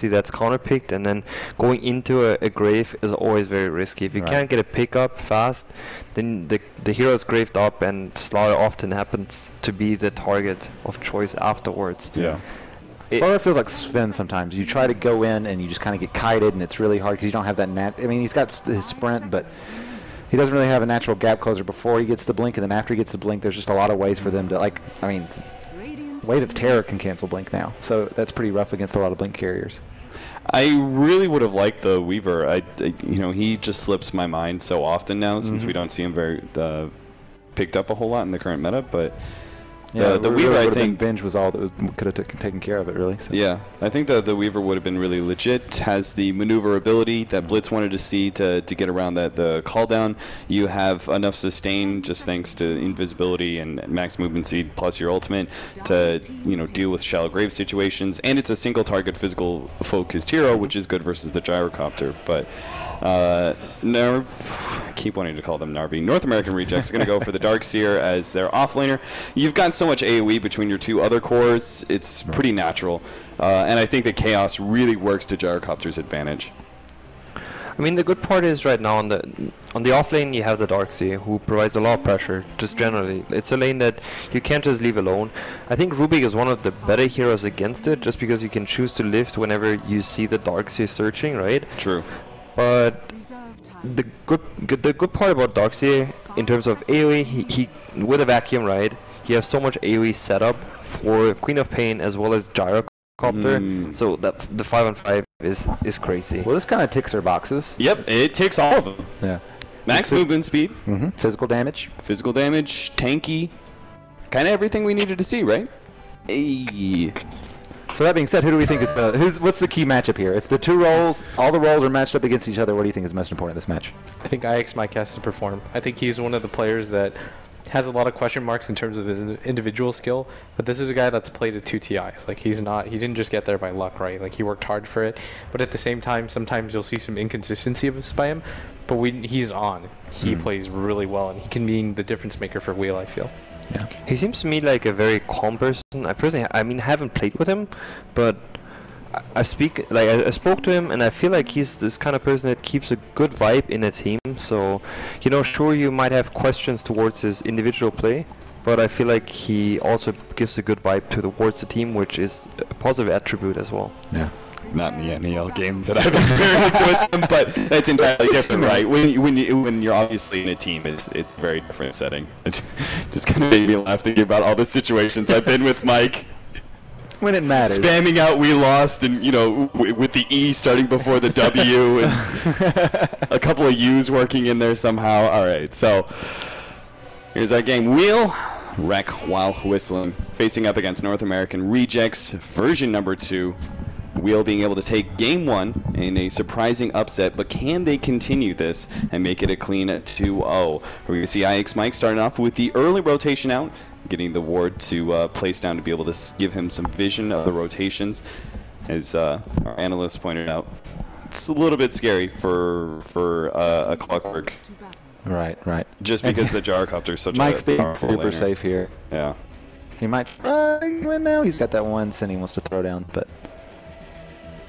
that's counterpicked, and then going into a grave is always very risky. If you can't get a pickup fast, then the hero's graved up, and slaughter often happens to be the target of choice afterwards. Yeah. Slaughter feels like Sven sometimes. You try to go in and you just kind of get kited, and it's really hard because you don't have that I mean, he's got his sprint, but he doesn't really have a natural gap closer before he gets the blink, and then after he gets the blink, there's just a lot of ways for them to, like, I mean, Wave of Terror can cancel blink now, so that's pretty rough against a lot of blink carriers. I really would have liked the Weaver. You know, he just slips my mind so often now since we don't see him very picked up a whole lot in the current meta, but yeah, the Weaver, I think, binge was all that could have taken care of it, really. So. Yeah, I think the Weaver would have been really legit. Has the maneuverability that Blitz wanted to see to get around the call down. You have enough sustain just thanks to invisibility and max movement speed plus your ultimate to deal with shallow grave situations. And it's a single target physical focused hero, which is good versus the gyrocopter. But I keep wanting to call them Narvi. North American Rejects are going to go for the Darkseer as their offlaner. You've got so much AoE between your two other cores, it's pretty natural. And I think that Chaos really works to Gyrocopter's advantage. I mean, the good part is right now on the off lane you have the Darkseer, who provides a lot of pressure, just generally. It's a lane that you can't just leave alone. I think Rubik is one of the better heroes against it, just because you can choose to lift whenever you see the Darkseer searching, right? True. But the good part about Darkseer in terms of AoE, he with a vacuum, right? You have so much AoE set up for Queen of Pain as well as Gyrocopter, so that the 5-on-5 is crazy. Well, this kind of ticks their boxes. Yep, it ticks all of them. Yeah. Max movement speed, physical damage, tanky, kind of everything we needed to see, right? Hey. So that being said, who do we think is what's the key matchup here? If the two roles, all the roles are matched up against each other, what do you think is most important in this match? I think IX Mike has to perform. I think he's one of the players that has a lot of question marks in terms of his individual skill, but this is a guy that's played at 2 TIs. Like, he didn't just get there by luck, right? Like, he worked hard for it, but at the same time, sometimes you'll see some inconsistencies by him, but he's on. He plays really well, and he can be the difference maker for Wheel, I feel. Yeah. He seems to me like a very calm person. I personally, haven't played with him, but I spoke to him, and I feel like he's this kind of person that keeps a good vibe in a team. So, sure, you might have questions towards his individual play, but I feel like he also gives a good vibe towards the team, which is a positive attribute as well. Yeah. Not in the NAL game that I've experienced with them, but that's entirely different, right? When you're obviously in a team, it's a very different setting. It just kind of made me laugh thinking about all the situations I've been with Mike. When it matters. Spamming out "we lost" and with the E starting before the W and a couple of U's working in there somehow. All right, so here's our game. Wheel Wreck while whistling, facing up against North American Rejects, version number 2. Wheel being able to take game 1 in a surprising upset, but can they continue this and make it a clean 2-0? We're going to see IX Mike starting off with the early rotation out, getting the ward to place down to be able to give him some vision of the rotations. As our analyst pointed out, it's a little bit scary for a Clockwork. Right. Just because the Gyrocopter is such Mike's a being powerful super laner. safe here. Yeah. He might win now. He's got that one sin he wants to throw down, but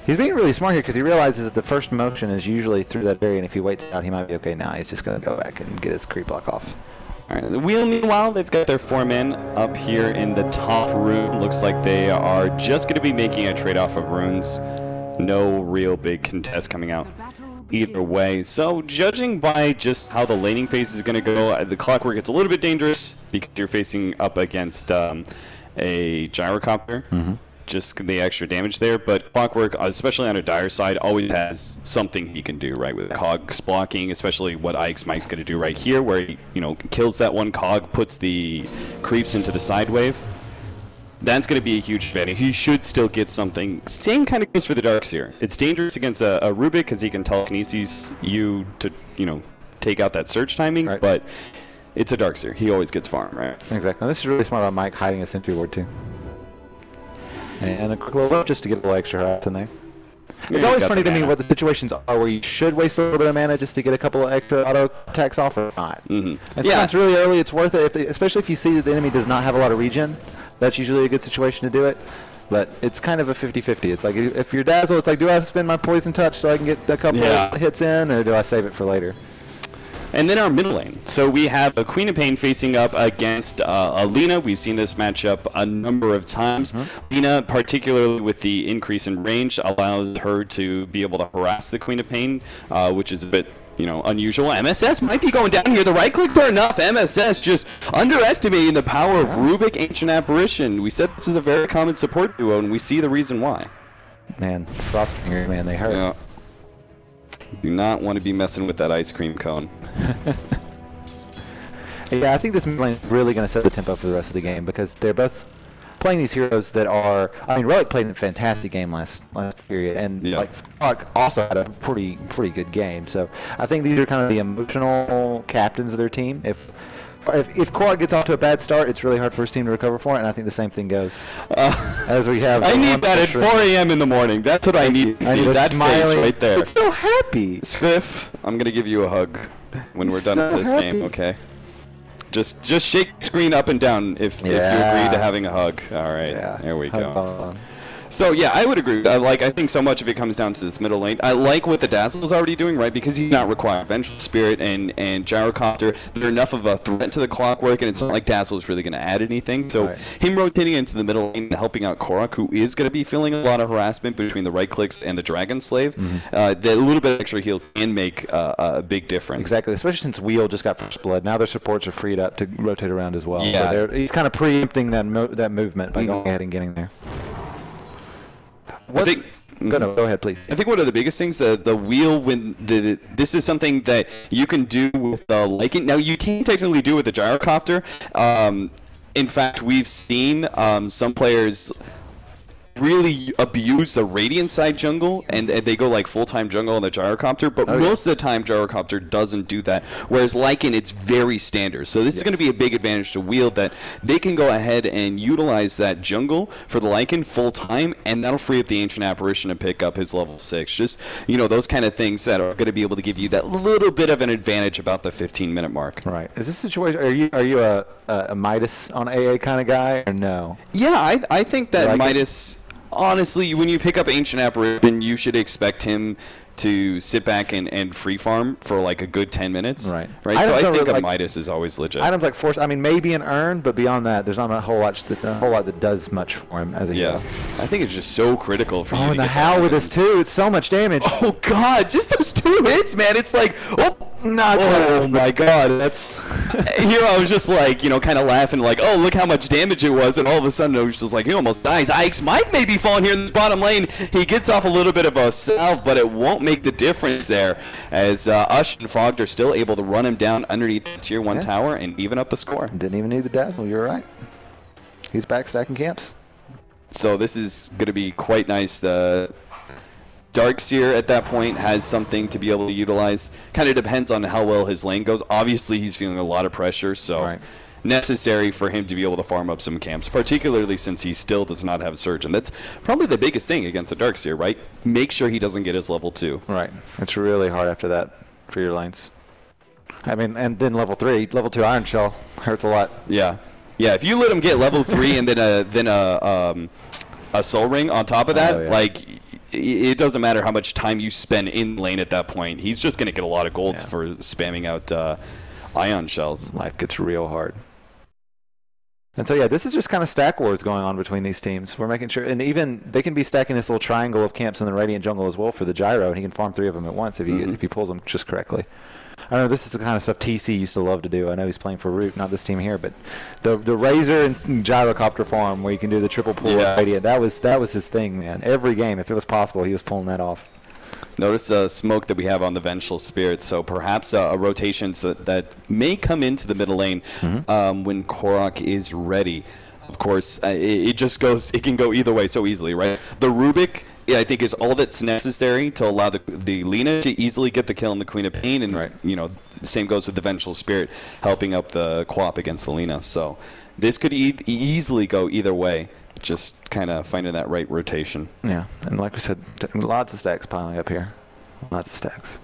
he's being really smart here because he realizes that the first motion is usually through that area, and if he waits out, he might be okay. Now he's just going to go back and get his creep block off. All right, the Wheel, meanwhile, they've got their 4 men up here in the top room. Looks like they are just going to be making a trade-off of runes. No real big contest coming out either way. So, judging by just how the laning phase is going to go, the Clockwork gets a little bit dangerous because you're facing up against a Gyrocopter. Just the extra damage there, but Clockwork, especially on a dire side, always has something he can do, right? With cogs blocking, especially what IX Mike's going to do right here, where he, kills that one cog, puts the creeps into the side wave. That's going to be a huge advantage. He should still get something. Same kind of goes for the Darkseer. It's dangerous against a Rubik because he can telekinesis you to, take out that surge timing, right. But it's a Darkseer. He always gets farm, right? Exactly. This is really smart about Mike hiding a sentry ward too. And a quick little up just to get a little extra health in there. It's always funny to me what the situations are where you should waste a little bit of mana just to get a couple of extra auto attacks off or not. And sometimes really early it's worth it, especially if you see that the enemy does not have a lot of regen. That's usually a good situation to do it. But it's kind of a 50-50. It's like if you're Dazzle, it's like, do I spend my Poison Touch so I can get a couple of hits in, or do I save it for later? And then our middle lane. So we have a Queen of Pain facing up against Alina. We've seen this matchup a number of times. Alina, particularly with the increase in range, allows her to be able to harass the Queen of Pain, which is a bit, unusual. MSS might be going down here. The right clicks are enough. MSS just underestimating the power of Rubik, Ancient Apparition. We said this is a very common support duo, and we see the reason why. Man, Frostfinger, man, they hurt. Yeah. Do not want to be messing with that ice cream cone. Yeah, I think this mid lane is really going to set the tempo for the rest of the game because they're both playing these heroes that are. I mean, Relic played a fantastic game last period, and Frog also had a pretty good game. So I think these are kind of the emotional captains of their team. If Korok gets off to a bad start, it's really hard for his team to recover for it, and I think the same thing goes. As we have. I need that at 4 a.m. in the morning. That's what I need to see. That face right there. It's so happy. Scriff, I'm going to give you a hug when we're done with this game, okay? Just shake the screen up and down if you agree to having a hug. All right, there we go. So, yeah, I would agree. I think so much of it comes down to this middle lane. I like what the Dazzle's already doing, right? Because he's not requiring Vengeful Spirit and Gyrocopter. They're enough of a threat to the Clockwork, and it's not like Dazzle's really going to add anything. So him rotating into the middle lane and helping out Korok, who is going to be feeling a lot of harassment between the right clicks and the Dragon Slave, that little bit of extra heal can make a big difference. Exactly, especially since Wheel just got First Blood. Now their supports are freed up to rotate around as well. Yeah. So he's kind of preempting that movement by going ahead and getting there. Go ahead, please. I think one of the biggest things, the wheel, this is something that you can do with the Lycan. Now, you can technically do it with the Gyrocopter. In fact, we've seen some players really abuse the Radiant side jungle, and they go like full-time jungle on the Gyrocopter, but most of the time Gyrocopter doesn't do that, whereas Lycan, it's very standard. So this is going to be a big advantage to Wheel, that they can go ahead and utilize that jungle for the Lycan full-time, and that'll free up the Ancient Apparition to pick up his level 6. Just, those kind of things that are going to be able to give you that little bit of an advantage about the 15-minute mark. Right. Is this situation, are you a Midas on AA kind of guy, or no? Yeah, I think that Midas... Honestly, when you pick up Ancient Apparition, you should expect him to sit back and free farm for like a good 10 minutes. Right. So I think a Midas is always legit. Items like Force, I mean, maybe an Urn, but beyond that, there's not a whole lot that does much for him as a hero. I think it's just so critical for you to and the Howl with this too, it's so much damage. Oh God, just those 2 hits, man. It's like, my God. That's here I was just like, kind of laughing like, oh, look how much damage it was, and all of a sudden it was just like, he almost dies. Ike's might maybe falling here in the bottom lane. He gets off a little bit of a salve, but it won't make the difference there, as Ush and Frog are still able to run him down underneath the tier 1 tower and even up the score. Didn't even need the Dazzle, you're right. He's back stacking camps. So this is going to be quite nice. The Darkseer at that point has something to be able to utilize. Kind of depends on how well his lane goes. Obviously, he's feeling a lot of pressure, so necessary for him to be able to farm up some camps, particularly since he still does not have Surge. And that's probably the biggest thing against a Darkseer, right? Make sure he doesn't get his level 2. Right. It's really hard after that for your lanes. I mean, and then level 3, level 2 Iron Shell hurts a lot. Yeah. Yeah, if you let him get level 3 and then a Soul Ring on top of that, like, it doesn't matter how much time you spend in lane at that point. He's just going to get a lot of gold for spamming out Ion Shells. Life gets real hard. And so, this is just kind of stack wars going on between these teams. We're making sure, and even they can be stacking this little triangle of camps in the Radiant jungle as well for the Gyro, and he can farm 3 of them at once if he pulls them just correctly. I know this is the kind of stuff TC used to love to do. I know he's playing for Root, not this team here, but the Razor and Gyrocopter farm where you can do the triple pull Radiant, that was his thing, man. Every game, if it was possible, he was pulling that off. Notice the smoke that we have on the Vengeful Spirit, so perhaps a rotation that may come into the middle lane when Korok is ready. Of course, it can go either way so easily, right? The Rubik, I think, is all that's necessary to allow the Lina to easily get the kill on the Queen of Pain, and the same goes with the Vengeful Spirit helping up the Quap against the Lina. So this could easily go either way. Just kind of finding that right rotation. Yeah, and like we said, lots of stacks piling up here. Lots of stacks.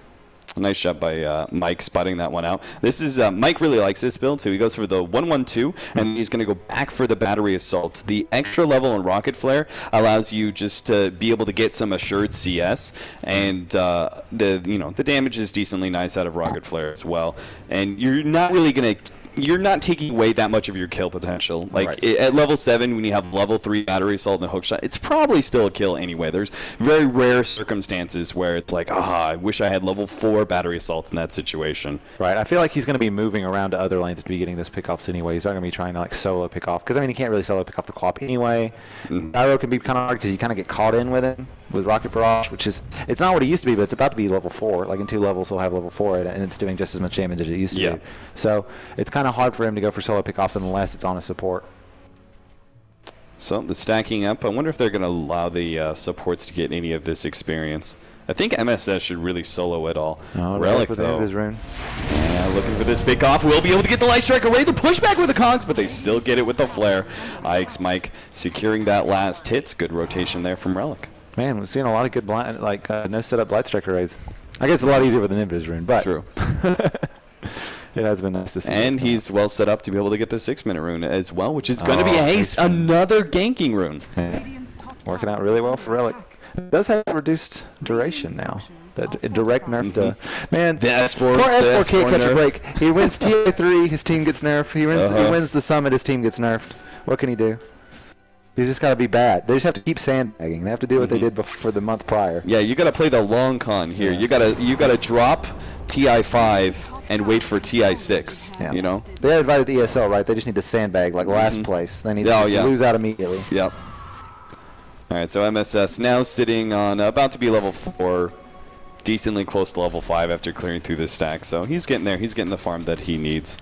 Nice job by Mike spotting that one out. This is Mike really likes this build, so he goes for the 1-1-2, and he's going to go back for the battery assault. The extra level in Rocket Flare allows you just to be able to get some assured CS, and the damage is decently nice out of Rocket Flare as well. And you're not really going to. You're not taking away that much of your kill potential. Like at level 7, when you have level 3 battery assault and a hookshot, it's probably still a kill anyway. There's very rare circumstances where it's like, I wish I had level 4 battery assault in that situation. Right. I feel like he's going to be moving around to other lanes to be getting this pickoffs anyway. He's not going to be trying to like solo pick off, because I mean he can't really solo pick off the Quap anyway. Gyro can be kind of hard because you kind of get caught in with him with Rocket Barrage, which is it's not what it used to be, but it's about to be level 4. Like in 2 levels, he'll have level 4, and it's doing just as much damage as it used to do. So it's kind of hard for him to go for solo pickoffs unless it's on a support. So the stacking up, I wonder if they're going to allow the supports to get any of this experience. I think MSS should really solo it all. Relic, though. Yeah, looking for this pick off. We'll be able to get the Light Strike away. The pushback with the Cogs, but they still get it with the Flare. Ike's Mike securing that last hit. Good rotation there from Relic. Man, we've seen a lot of good blind, no setup Light Strike arrays. I guess it's a lot easier with an Invis rune, but true. It has been nice to see. And he's well set up to be able to get the 6-minute rune as well, which is going to be a haste, another ganking rune. Yeah. Working out really well for Relic. It does have reduced duration now. That direct nerf to man. The S4, poor S4 can't catch a break. He wins TA3, his team gets nerfed. He wins the summit, his team gets nerfed. What can he do? He's just got to be bad. They just have to keep sandbagging. They have to do what they did for the month prior. Yeah, you got to play the long con here. Yeah. You gotta drop TI5 and wait for TI6. Yeah. You know. They are invited to ESL, right? They just need to sandbag like last place. They need to lose out immediately. Yep. All right, so MSS now sitting on about to be level 4, decently close to level 5 after clearing through this stack. So he's getting there. He's getting the farm that he needs.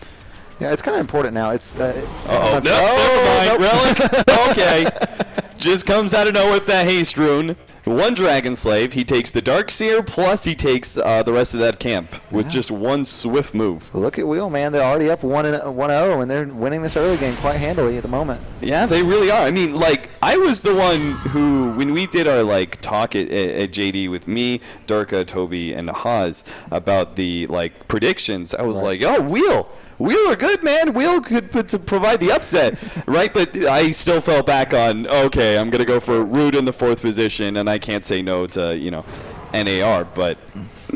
Yeah, it's kind of important now. It's never mind. Relic. Okay. Just comes out of nowhere with that haste rune. 1 Dragon Slave. He takes the Darkseer, plus he takes the rest of that camp with just 1 swift move. Look at Wheel, man. They're already up 1-0, and they're winning this early game quite handily at the moment. Yeah, they really are. I mean, like, I was the one who, when we did our, like, talk at JD with me, Durka, Toby, and Haas about the, like, predictions, I was like, oh, Wheel are good, man. Wheel could provide the upset, right? But I still fell back on, okay, I'm going to go for Root in the 4th position, and I can't say no to, NAR. But,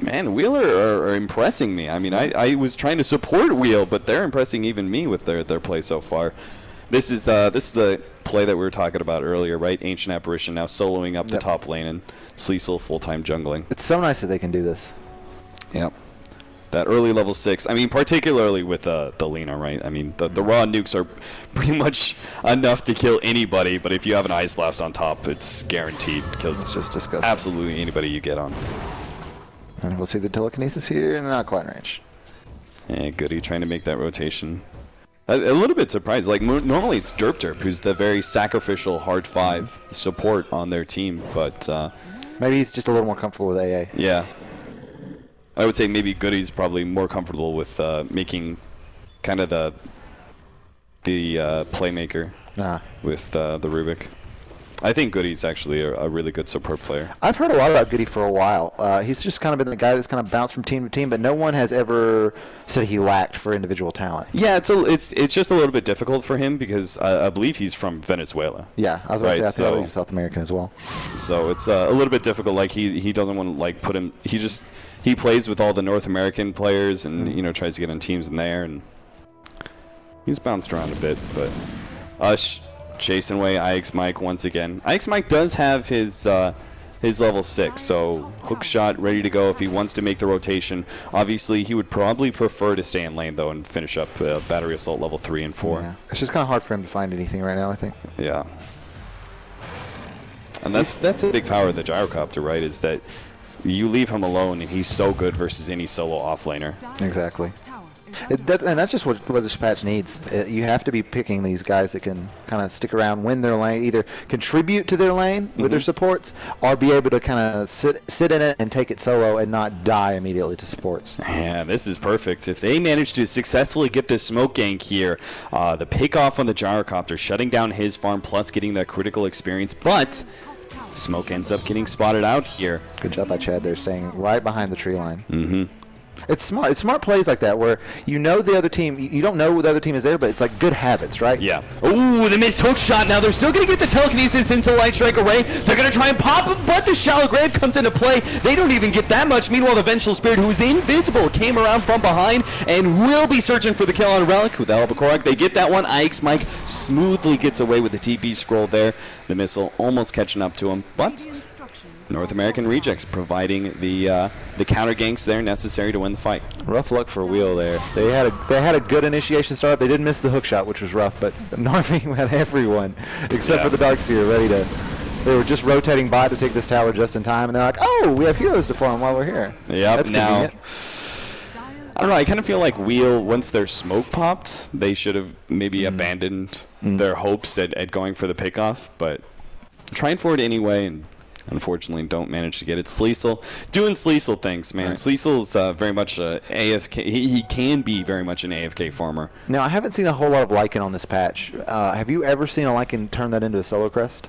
man, Wheel are impressing me. I mean, I was trying to support Wheel, but they're impressing even me with their play so far. This is the play that we were talking about earlier, right? Ancient Apparition now soloing up the top lane, and Sleesel full-time jungling. It's so nice that they can do this. Yep. That early level 6, I mean, particularly with the Lina, right? I mean, the raw nukes are pretty much enough to kill anybody, but if you have an Ice Blast on top, it's guaranteed kills it's just disgusting. Absolutely anybody you get on. And we'll see the telekinesis here, and not quite in range. Yeah, Goody trying to make that rotation. A little bit surprised. Like, normally it's Derp, who's the very sacrificial hard 5 support on their team, but... maybe he's just a little more comfortable with AA. Yeah. I would say maybe Goody's probably more comfortable with making kind of the playmaker with the Rubik. I think Goody's actually a really good support player. I've heard a lot about Goody for a while. He's just kind of been the guy that's kind of bounced from team to team, but no one has ever said he lacked for individual talent. Yeah, it's just a little bit difficult for him because I believe he's from Venezuela. Yeah, I was going to say I think he's South American as well. So it's a little bit difficult. Like he doesn't want to like put him. He plays with all the North American players and tries to get on teams in there, and he's bounced around a bit. But Ush chasing away Ike's Mike once again. Ike's Mike does have his level 6, so hook shot ready to go if he wants to make the rotation. Obviously, he would probably prefer to stay in lane though and finish up battery assault level 3 and 4. Yeah. It's just kind of hard for him to find anything right now, I think. Yeah, and that's a big power of the gyrocopter, right? Is that you leave him alone, and he's so good versus any solo offlaner. Exactly. And that's just what this patch needs. You have to be picking these guys that can kind of stick around, win their lane, either contribute to their lane with their supports, or be able to kind of sit in it and take it solo and not die immediately to supports. Yeah, this is perfect. If they manage to successfully get this smoke gank here, the pick off on the gyrocopter, shutting down his farm, plus getting that critical experience, but Smoke ends up getting spotted out here. Good job by Chad there, staying right behind the tree line. It's smart. It's smart plays like that where you know the other team. You don't know the other team is there, but it's like good habits, right? Yeah. Ooh, the missed hook shot. Now they're still going to get the telekinesis into Light Strike Array. They're going to try and pop him, but the Shallow Grave comes into play. They don't even get that much. Meanwhile, the Vengeful Spirit, who is invisible, came around from behind and will be searching for the kill on Relic with the help of Korok. They get that one. Ike's Mike smoothly gets away with the TP scroll there. The missile almost catching up to him, but North American Rejects providing the counter ganks there necessary to win the fight. Rough luck for Wheel there. They had a good initiation start. They did miss the hook shot, which was rough, but Narvi had everyone except for the Darkseer ready to. They were just rotating by to take this tower just in time, and they're like, "Oh, we have heroes to farm while we're here." Yep. That's now, convenient. I don't know. I kind of feel like Wheel, once their smoke popped, they should have maybe abandoned their hopes at going for the pickoff, but trying for it anyway, and unfortunately don't manage to get it. Sleesel doing Sleesel things, man. Right. Sleesel's very much a AFK. He can be very much an AFK farmer. Now, I haven't seen a whole lot of Lycan on this patch. Have you ever seen a Lycan turn that into a solo crest?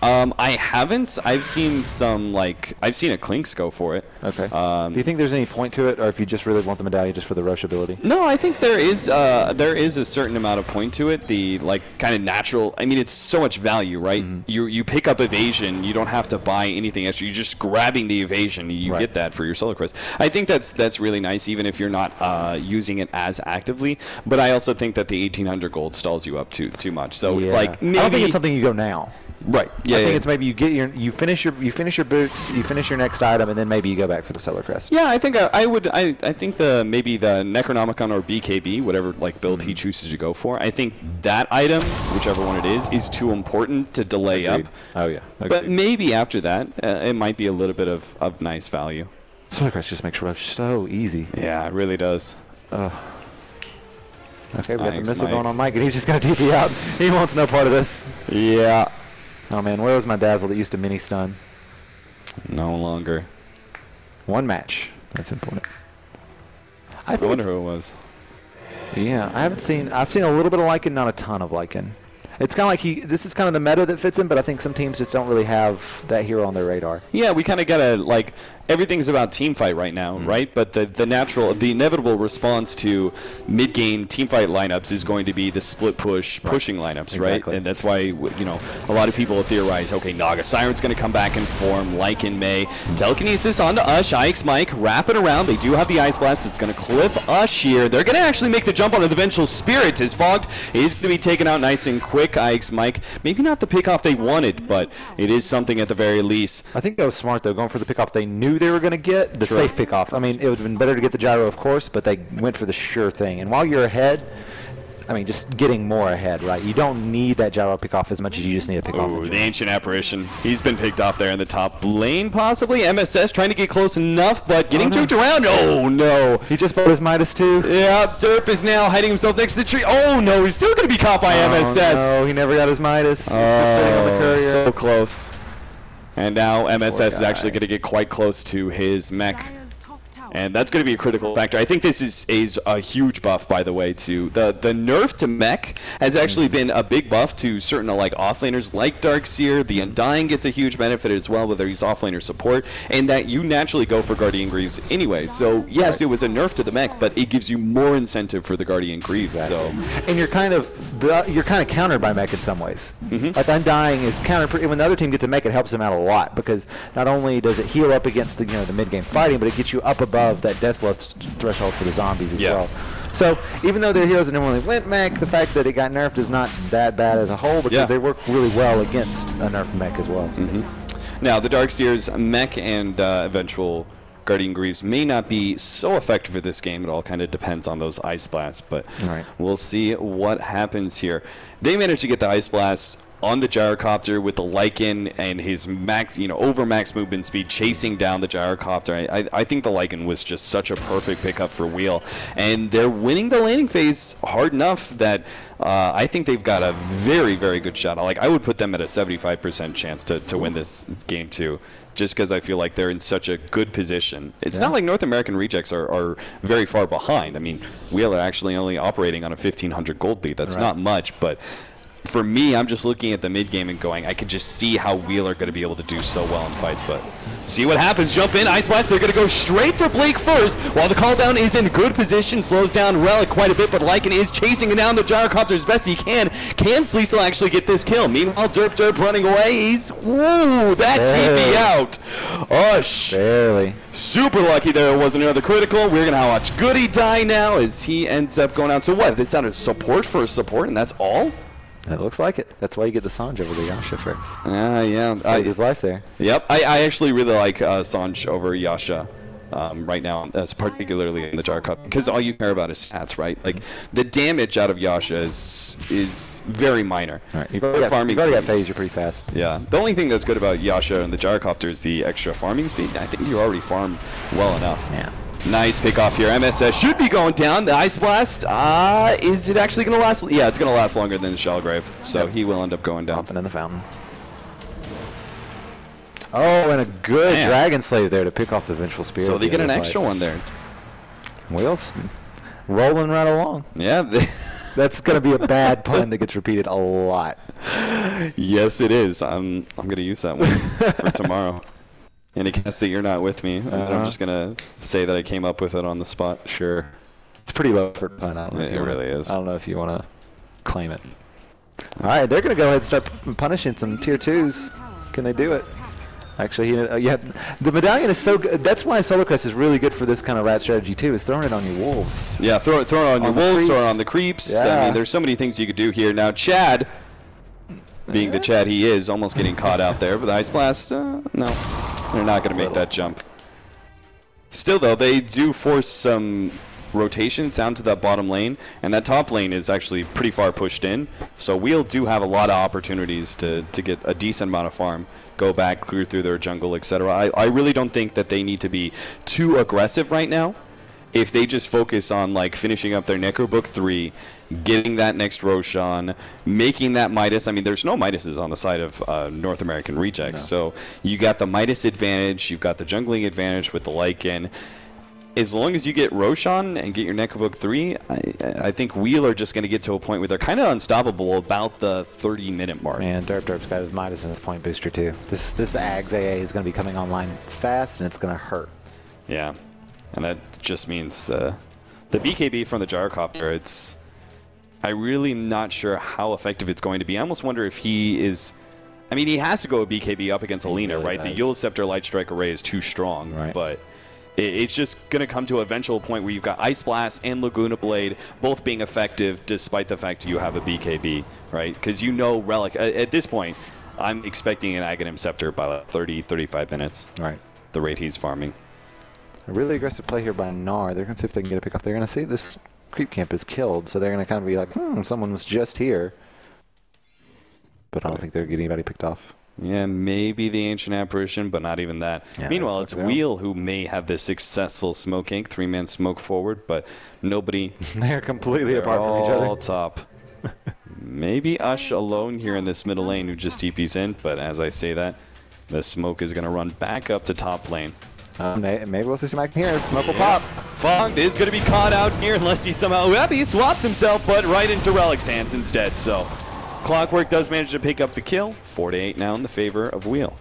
I haven't. I've seen some, I've seen a Clinks go for it. Okay. Do you think there's any point to it, or if you just really want the medallion just for the rush ability? No, I think there is a certain amount of point to it. The, kind of natural, I mean, it's so much value, right? You pick up evasion, you don't have to buy anything extra. You're just grabbing the evasion, you get that for your solo crest. I think that's really nice, even if you're not using it as actively. But I also think that the 1800 gold stalls you up too much. So, maybe I don't think it's something you go now. Right. Yeah. I think it's maybe you finish your boots, you finish your next item, and then maybe you go back for the Solar Crest. Yeah, I think I think maybe the Necronomicon or BKB, whatever build he chooses to go for. I think that item, whichever one it is too important to delay up. Oh yeah. But maybe after that, it might be a little bit of nice value. Solar Crest just makes rush so easy. Yeah, it really does. Okay, we got the missile going on Mike, and he's just gonna TP out. He wants no part of this. Yeah. Oh man, where was my Dazzle that used to mini stun? No longer. One match. That's important. I wonder who it was. Yeah, I've seen a little bit of Lycan, not a ton of Lycan. It's kind of like this is kind of the meta that fits him, but I think some teams just don't really have that hero on their radar. Yeah, we kind of gotta everything's about team fight right now, right? But the inevitable response to mid-game team fight lineups is going to be the split pushing lineups, exactly. right? And that's why a lot of people theorize, okay, Naga Siren's going to come back and form Lycan May. Telekinesis onto Ush, Ike's Mike, wrap it around. They do have the Ice Blast that's going to clip Ush here. They're going to actually make the jump onto the Vengeful Spirit as Fogged is going to be taken out nice and quick. Ike's Mike, maybe not the pickoff they wanted, but it is something at the very least. I think that was smart though, going for the pickoff they knew they were going to get, the safe pickoff. I mean, it would have been better to get the gyro, of course, but they went for the sure thing. And while you're ahead, I mean, just getting more ahead, right? You don't need that gyro pickoff as much as you just need a pickoff. Ooh, the Ancient Apparition. He's been picked off there in the top lane, possibly. MSS trying to get close enough, but getting juked around. Oh, no. He just bought his Midas too. Yeah, Derp is now hiding himself next to the tree. Oh, no, he's still going to be caught by MSS. No, he never got his Midas. He's just sitting on the courier. So close. And now MSS is actually going to get quite close to his mech. And that's going to be a critical factor. I think this is a huge buff, by the way, to the nerf to mech has actually been a big buff to certain offlaners like Darkseer. The Undying gets a huge benefit as well, whether he's offlaner support, and that you naturally go for Guardian Greaves anyway. So yes, it was a nerf to the mech, but it gives you more incentive for the Guardian Greaves. Exactly. So, and you're kind of countered by mech in some ways. Like Undying is countered. When the other team gets a mech, it helps them out a lot because not only does it heal up against the mid game fighting, but it gets you up above that death left threshold for the zombies as well. So even though their heroes normally went mech, the fact that it got nerfed is not that bad as a whole because they work really well against a nerfed mech as well. Now the Darkseer's mech and eventual Guardian Greaves may not be so effective for this game. It all kind of depends on those Ice Blasts, but we'll see what happens here. They managed to get the Ice Blast on the gyrocopter with the Lycan and his max, over max movement speed, chasing down the gyrocopter. I think the Lycan was just such a perfect pickup for Wheel, and they're winning the laning phase hard enough that I think they've got a very, very good shot. I would put them at a 75% chance to win this game too, just because I feel like they're in such a good position. It's not like North American Rejects are very far behind. I mean, Wheel are actually only operating on a 1,500 gold lead. That's not much, but For me, I'm just looking at the mid game and going, I could just see how Wheel are going to be able to do so well in fights, but see what happens. Jump in, Ice Blast. They're going to go straight for Blake first, while the call down is in good position, slows down Relic quite a bit, but Lycan is chasing down the Gyrocopter as best he can. Can Sleesel actually get this kill? Meanwhile, Derp running away. He's, woo, that TP out. Ush. Barely. Super lucky there wasn't another critical. We're going to watch Goody die now as he ends up going out. So what? This sounded support for a support, and that's all? It looks like it. That's why you get the Sanj over the Yasha tricks. Yeah. Saved his life there. Yep. I actually really like Sanj over Yasha right now, particularly in the Jar Cup, because all you care about is stats, right? Like, the damage out of Yasha is very minor. All right. You've already got phase, you're pretty fast. Yeah. The only thing that's good about Yasha and the Gyrocopter is the extra farming speed. I think you already farm well enough. Yeah. Nice pick off here. MSS should be going down. The Ice Blast, is it actually going to last? Yeah, it's going to last longer than the Shellgrave, so he will end up going down. Popping in the fountain. Oh, and a good Dragon Slave there to pick off the Vengeful Spirit. So they get an extra one there. Wheels rolling right along. Yeah. That's going to be a bad pun that gets repeated a lot. Yes, it is. I'm going to use that one for tomorrow. In a case that you're not with me, I'm just going to say that I came up with it on the spot. Sure. It's pretty low for a pun. It really is. I don't know if you want to claim it. All right, they're going to go ahead and start punishing some tier 2s. Can they do it? Actually, yeah, the medallion is so good. That's why Solar Crest is really good for this kind of rat strategy too, is throwing it on your wolves. Yeah, throw it on your wolves, throw it on the creeps. Yeah. I mean, there's so many things you could do here. Now, Chad, being the Chad he is, almost getting caught out there. But the Ice Blast, no, they're not going to make that jump. Still, though, they do force some rotations down to that bottom lane, and that top lane is actually pretty far pushed in. So Wheel do have a lot of opportunities to get a decent amount of farm, go back, clear through their jungle, etc. I really don't think that they need to be too aggressive right now. If they just focus on like finishing up their Necrobook 3, getting that next Roshan, making that Midas. I mean, there's no Midases on the side of North American Rejects, so you got the Midas advantage, you've got the jungling advantage with the Lycan. As long as you get Roshan and get your Necrobook 3, I think Wheel are just going to get to a point where they're kind of unstoppable about the 30-minute mark. And Derp's got his Midas and his point booster too. This Ags AA is going to be coming online fast, and it's going to hurt. Yeah, and that just means the BKB from the Gyrocopter, it's... I'm really not sure how effective it's going to be. I almost wonder if he is... I mean, he has to go a BKB up against Alina, really, right? The Eul Scepter Light Strike array is too strong, right. But... it's just going to come to an eventual point where you've got Ice Blast and Laguna Blade both being effective despite the fact you have a BKB, right? Because you know Relic, at this point, I'm expecting an Aghanim Scepter by like 30, 35 minutes. Right. The rate he's farming. A really aggressive play here by NAR. They're going to see if they can get a pick off. They're going to see this creep camp is killed, so they're going to kind of be like, someone was just here. But I don't think they're getting anybody picked off. Yeah, maybe the Ancient Apparition, but not even that. Yeah, meanwhile, it's Wheel who may have this successful smoke ink, 3-man smoke forward, but nobody... They're completely apart from each other. All top. Maybe Ush alone here in this middle lane who just TPs in, but as I say that, the smoke is going to run back up to top lane. Maybe we'll see some action here. Smoke will pop. Fong is going to be caught out here unless he somehow... he swaps himself, but right into Relic's hands instead, so... Clockwork does manage to pick up the kill. 4-8 now in the favor of Wheel.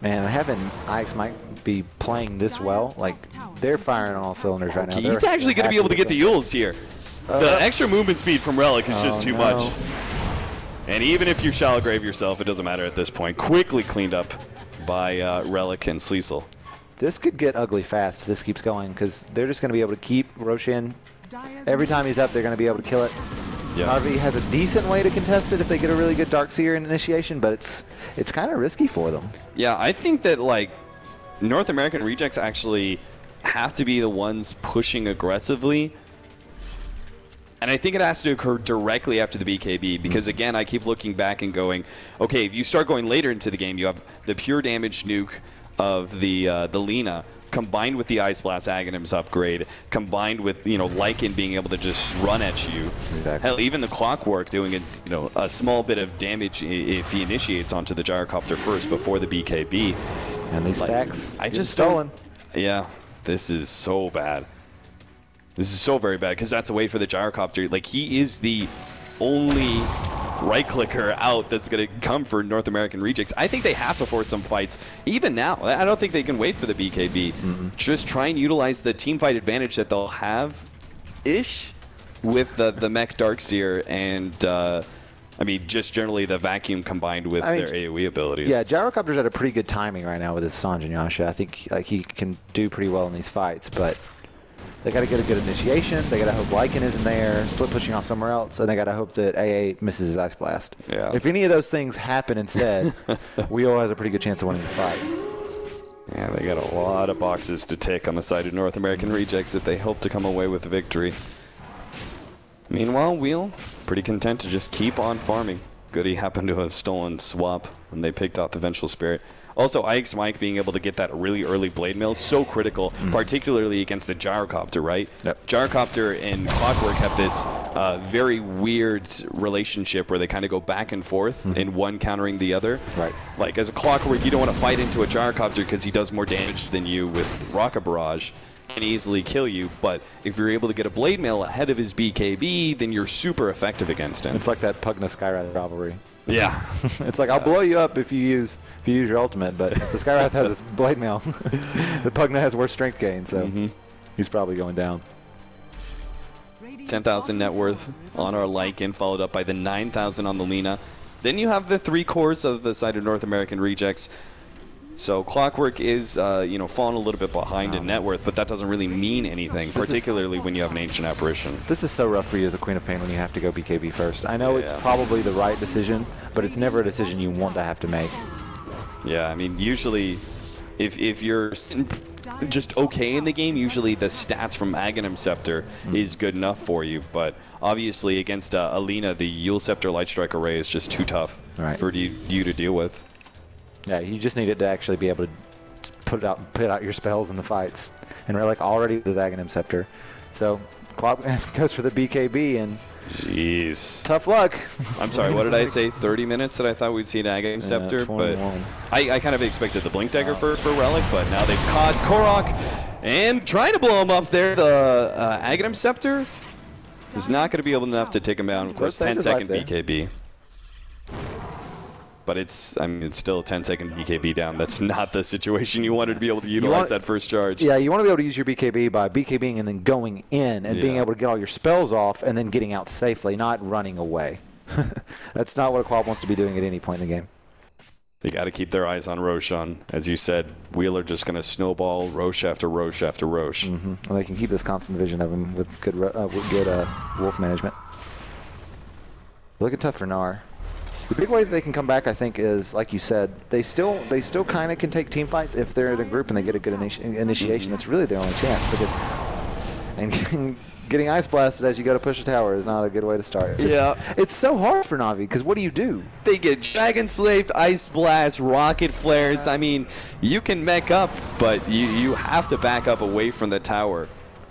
Man, having Ix might be playing this well. Like, they're firing on all cylinders right now. He's actually going to be able to get the Euls here. The extra movement speed from Relic is just too much. And even if you shallow grave yourself, it doesn't matter at this point. Quickly cleaned up by Relic and Sleesel. This could get ugly fast if this keeps going, because they're just going to be able to keep Roshan. Every time he's up, they're going to be able to kill it. Yeah. RV has a decent way to contest it if they get a really good Darkseer in initiation, but it's kind of risky for them. Yeah, I think that like North American Rejects actually have to be the ones pushing aggressively. And I think it has to occur directly after the BKB because, again, I keep looking back and going, okay, if you start going later into the game, you have the pure damage nuke of the Lina, combined with the Ice Blast Aghanim's upgrade, combined with, you know, Lycan being able to just run at you. Exactly. Hell, even the Clockwork doing a small bit of damage if he initiates onto the Gyrocopter first before the BKB. And these stacks I just stolen. Yeah, this is so bad. This is so very bad because that's a way for the Gyrocopter. Like, he is the only right clicker out that's going to come for North American Rejects. I think they have to force some fights, even now. I don't think they can wait for the BKB. Just try and utilize the team fight advantage that they'll have-ish with the Mech Darkseer and, I mean, just generally the vacuum combined with their AoE abilities. Yeah, Gyrocopter's at a pretty good timing right now with his Sanjin Yasha. I think like he can do pretty well in these fights, but they got to get a good initiation. They got to hope Lycan isn't there, split pushing off somewhere else, and they got to hope that AA misses his Ice Blast. Yeah. If any of those things happen instead, Wheel has a pretty good chance of winning the fight. Yeah, they got a lot of boxes to tick on the side of North American Rejects if they hope to come away with the victory. Meanwhile, Wheel, pretty content to just keep on farming. Good he happened to have stolen Swap when they picked out the Vengeful Spirit. Also, Ike's Mike being able to get that really early Blade Mail, so critical, particularly against the Gyrocopter, right? Yep. Gyrocopter and Clockwork have this very weird relationship where they kind of go back and forth, in one countering the other. Right. Like, as a Clockwork, you don't want to fight into a Gyrocopter because he does more damage than you with Rocket Barrage. Can easily kill you, but if you're able to get a Blade Mail ahead of his BKB, then you're super effective against him. It's like that Pugna Skywrath rivalry. Yeah. It's like, I'll blow you up if you use your ultimate, but if the Skywrath has his Blade Mail, the Pugna has worse strength gain, so he's probably going down. 10,000 net worth on our Lycan, followed up by the 9,000 on the Lina. Then you have the 3 cores of the side of North American Rejects. So Clockwork is, you know, falling a little bit behind in net worth, but that doesn't really mean anything, particularly when you have an Ancient Apparition. This is so rough for you as a Queen of Pain when you have to go BKB first. I know it's probably the right decision, but it's never a decision you want to have to make. Yeah, I mean, usually, if you're just okay in the game, usually the stats from Aghanim Scepter is good enough for you, but obviously against Alina, the Yule Scepter Light Strike array is just too tough for you to deal with. Yeah, you just need it to actually be able to put out your spells in the fights. And Relic already with Aghanim Scepter. So Quab goes for the BKB and jeez. Tough luck. I'm sorry, what did I say? 30 minutes that I thought we'd see an Aghanim Scepter? 21. But I kind of expected the Blink Dagger for Relic, but now they've caused Korok and trying to blow him up there. The Aghanim Scepter is not going to be able enough to take him down. Of course, 10-second BKB. But it's, I mean, it's still a 10-second BKB down. That's not the situation you wanted to be able to utilize that first charge. Yeah, you want to be able to use your BKB by BKBing and then going in and being able to get all your spells off and then getting out safely, not running away. That's not what a Quab wants to be doing at any point in the game. They got to keep their eyes on Roshan. As you said, Wheeler just going to snowball Roche after Roche after Roche. Well, they can keep this constant vision of him with good wolf management. Looking tough for NAR. The big way that they can come back, I think, is, like you said, they still kind of can take team fights if they're in a group and they get a good initiation. That's really their only chance. And getting ice blasted as you go to push a tower is not a good way to start. It's so hard for Na'Vi, because what do? They get Dragon Slaved, Ice Blast, Rocket Flares. I mean, you can mech up, but you have to back up away from the tower.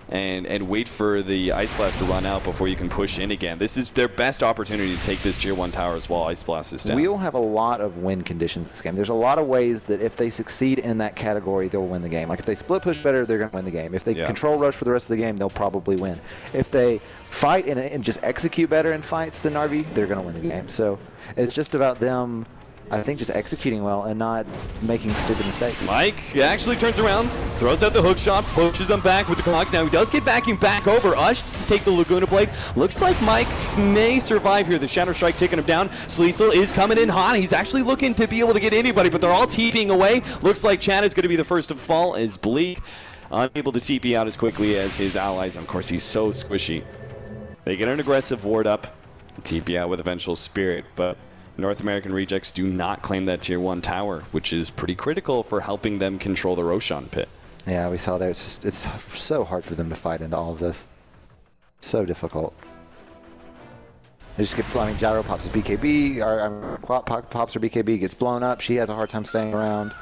And wait for the Ice Blast to run out before you can push in again. This is their best opportunity to take this Tier 1 towers while Ice Blast is down. We'll have a lot of win conditions this game. There's a lot of ways that if they succeed in that category, they'll win the game. Like if they split push better, they're going to win the game. If they control rush for the rest of the game, they'll probably win. If they fight and just execute better in fights than Na'Vi, they're going to win the game. So it's just about them, I think, just executing well and not making stupid mistakes. Mike actually turns around, throws out the hook shot, pushes them back with the clogs. Now he does get vacuumed back over. Ush does take the Laguna Blade. Looks like Mike may survive here. The Shadow Strike taking him down. Sleesel is coming in hot. He's actually looking to be able to get anybody, but they're all TPing away. Looks like Chad is going to be the first to fall as Bleak unable to TP out as quickly as his allies. And of course, he's so squishy. They get an aggressive ward up, TP out with Eventual Spirit, but North American Rejects do not claim that Tier 1 tower, which is pretty critical for helping them control the Roshan pit. Yeah, we saw there. It's so hard for them to fight into all of this. So difficult. They just get, I mean, Gyro pops his BKB, or pops her BKB, gets blown up. She has a hard time staying around.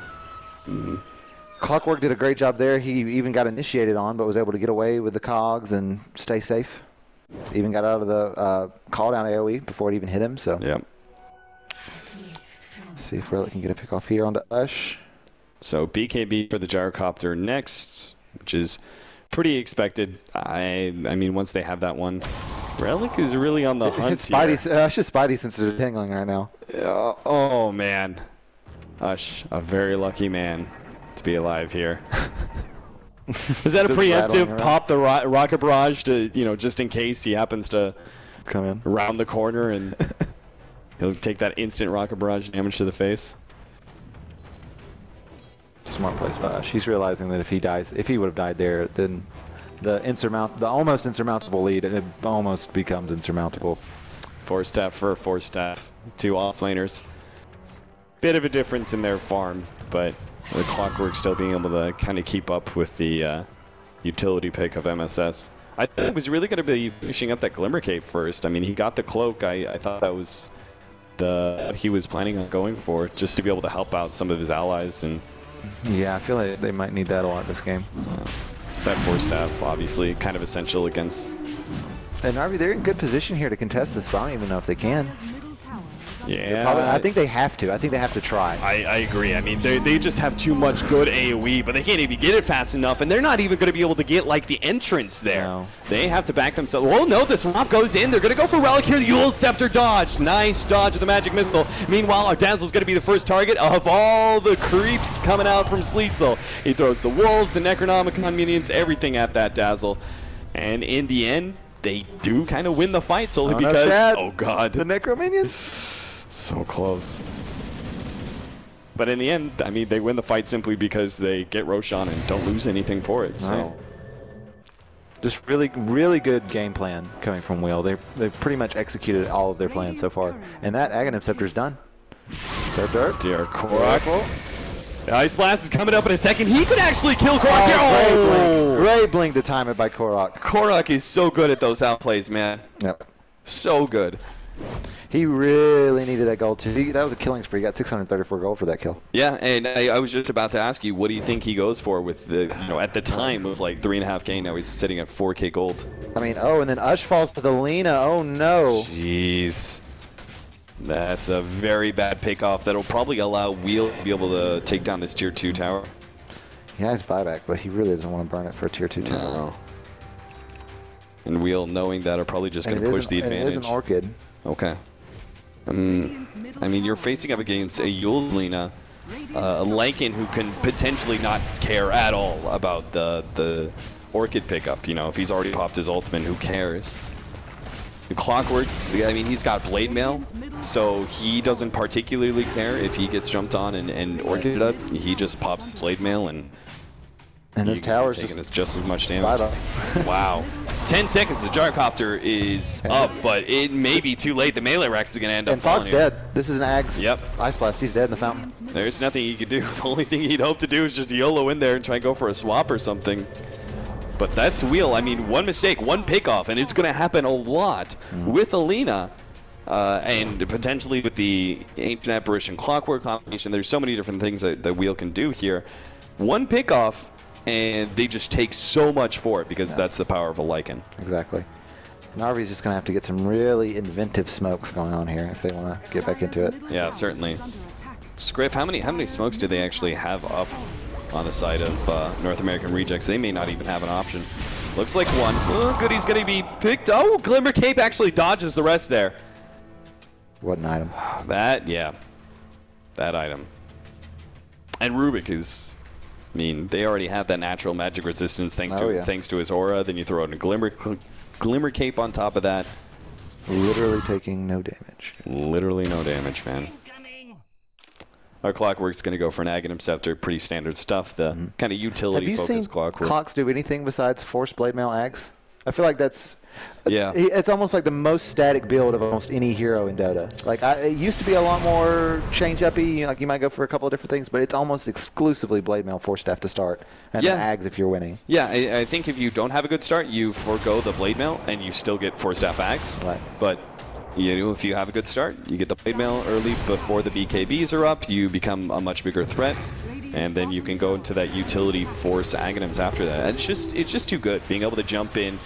Clockwork did a great job there. He even got initiated on, but was able to get away with the cogs and stay safe. Even got out of the call down AoE before it even hit him. So. Yep. See if Relic can get a pick off here onto Ush. So BKB for the Gyrocopter next, which is pretty expected. I mean, once they have that one, Relic is really on the hunt His Spidey, here. Ush's Spidey senses are tingling right now. Oh, man. Ush, a very lucky man to be alive here. Is that a Just preemptive rattling pop the rocket barrage to, you know, just in case he happens to come in round the corner and he'll take that instant rocket barrage damage to the face? Smart place by Ush. He's realizing that if he would have died there, then the almost insurmountable lead, it almost becomes insurmountable. Force staff for force staff. 2 offlaners. Bit of a difference in their farm, but the Clockwork still being able to kind of keep up with the utility pick of MSS. I thought it was really going to be finishing up that Glimmer Cape first. I mean, he got the cloak. I thought that was what he was planning on going for, just to be able to help out some of his allies. And yeah, I feel like they might need that a lot this game. That force staff, obviously, kind of essential against. And Narvi, they're in good position here to contest this, but I don't even know if they can. Yeah. I think they have to. I think they have to try. I agree. I mean, they just have too much good AoE, but they can't even get it fast enough, and they're not even going to be able to get, like, the entrance there. No. They have to back themselves. Oh, no, the swap goes in. They're going to go for Relic here. The Yule's Scepter dodge. Nice dodge of the Magic Missile. Meanwhile, our Dazzle's going to be the first target of all the creeps coming out from Sleesel. He throws the Wolves, the Necronomicon minions, everything at that Dazzle. And in the end, they do kind of win the fight solely because... No, oh, God. The Necro minions? So close. But in the end, I mean, they win the fight simply because they get Roshan and don't lose anything for it. So. No. Just really, really good game plan coming from Wheel. They've pretty much executed all of their plans so far. And that Aghanim Scepter's done. Dear Korok. The Ice Blast is coming up in a second. He could actually kill Korok. Oh, great blink to time it by Korok. Korok is so good at those outplays, man. Yep. So good. He really needed that gold, too. That was a killing spree. He got 634 gold for that kill. Yeah, and I was just about to ask you, what do you think he goes for with the, you know, at the time of like 3.5K, now he's sitting at 4K gold. I mean, oh, and then Ush falls to the Lina. Oh, no. Jeez. That's a very bad pick-off that'll probably allow Wheel to be able to take down this Tier 2 tower. He has buyback, but he really doesn't want to burn it for a Tier 2 tower. No. And Wheel, knowing that, are probably just going to push the advantage. It is an Orchid. Okay. I mean, you're facing up against a Yule Lina, a Lycan who can potentially not care at all about the Orchid pickup. You know, if he's already popped his ultimate, who cares? The Clockworks, I mean, he's got Blade Mail, so he doesn't particularly care if he gets jumped on and Orchid up. He just pops his Blade Mail and this tower's just as much damage. Wow. 10 seconds, the Gyrocopter is up, but it may be too late. The Melee Rex is going to end up falling. And Fog's dead. This is an Ags. Yep. Ice Blast. He's dead in the fountain. There's nothing he could do. The only thing he'd hope to do is just YOLO in there and try and go for a swap or something. But that's Wheel. I mean, one mistake, one pickoff, and it's going to happen a lot with Alina. And potentially with the Ancient Apparition Clockwork combination. There's so many different things that Wheel can do here. One pickoff, and they just take so much for it because that's the power of a Lycan. Exactly. Narvi's just going to have to get some really inventive smokes going on here if they want to get back into it. Yeah, certainly. Scriff, how many smokes do they actually have up on the side of North American Rejects? They may not even have an option. Looks like one. Oh, good, he's going to be picked. Oh, Glimmer Cape actually dodges the rest there. What an item. That item. And Rubik is... I mean, they already have that natural magic resistance thanks to his aura. Then you throw in a Glimmer Cape on top of that. Literally taking no damage. Literally no damage, man. Our Clockwork's going to go for an Aghanim Scepter. Pretty standard stuff. The kind of utility-focused Clockwork. Have you seen Clocks do anything besides Force Blade Mail Ags? I feel like that's... Yeah. It's almost like the most static build of almost any hero in Dota. Like, it used to be a lot more change-uppy. Like, you might go for a couple of different things, but it's almost exclusively Blade Mail Force Staff to start. And then Ags if you're winning. Yeah, I think if you don't have a good start, you forego the Blade Mail, and you still get Force Staff Ags. Right. But... you know, if you have a good start, you get the Blade Mail early before the BKBs are up, you become a much bigger threat, and then you can go into that utility force Aghanims after that. And it's just too good, being able to jump in,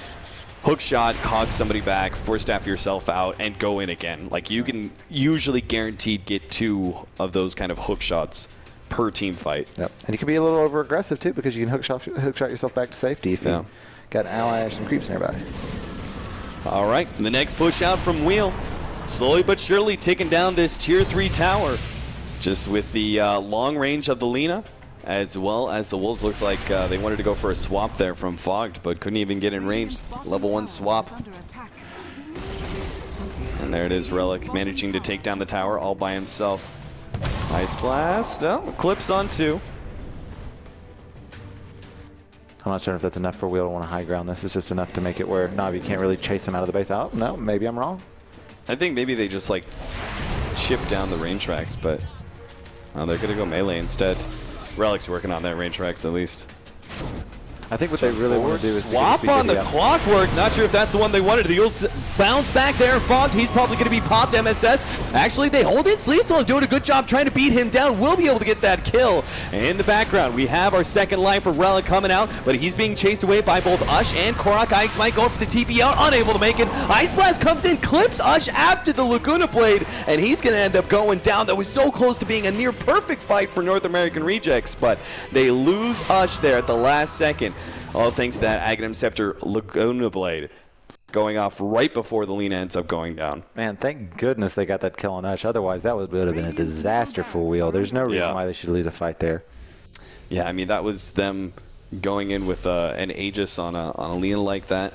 hook shot, cog somebody back, force staff yourself out, and go in again. Like, you can usually guaranteed get 2 of those kind of hook shots per team fight. Yep. And you can be a little over aggressive too, because you can hook shot yourself back to safety if you got an ally or some creeps nearby. All right, the next push out from Wheel. Slowly but surely taking down this tier 3 tower. Just with the long range of the Lina, as well as the Wolves. Looks like they wanted to go for a swap there from Fogged, but couldn't even get in range. Level 1 swap. And there it is, Relic managing to take down the tower all by himself. Ice Blast, oh, clips on 2. I'm not sure if that's enough for Wheel to want to high ground. This is just enough to make it where Navi can't really chase him out of the base. Oh, no, maybe I'm wrong. I think maybe they just like chip down the range tracks, but they're going to go melee instead. Relic's working on that range tracks at least. I think what they really want to do is swap on the Clockwork. Not sure if that's the one they wanted. The Eagles bounce back there. Fogged, he's probably going to be popped. MSS. Actually, they hold it. Sleesel doing a good job trying to beat him down. Will be able to get that kill. In the background, we have our second life for Relic coming out, but he's being chased away by both Ush and Korok. Ix might go for the TP out, unable to make it. Ice Blast comes in, clips Ush after the Laguna Blade, and he's going to end up going down. That was so close to being a near perfect fight for North American Rejects, but they lose Ush there at the last second. All thanks to that Aghanim Scepter Laguna Blade going off right before the Lina ends up going down. Man, thank goodness they got that kill on Ush. Otherwise, that would have been a disaster for Wheel. There's no reason why they should lose a fight there. Yeah, I mean, that was them going in with an Aegis on a Lina like that.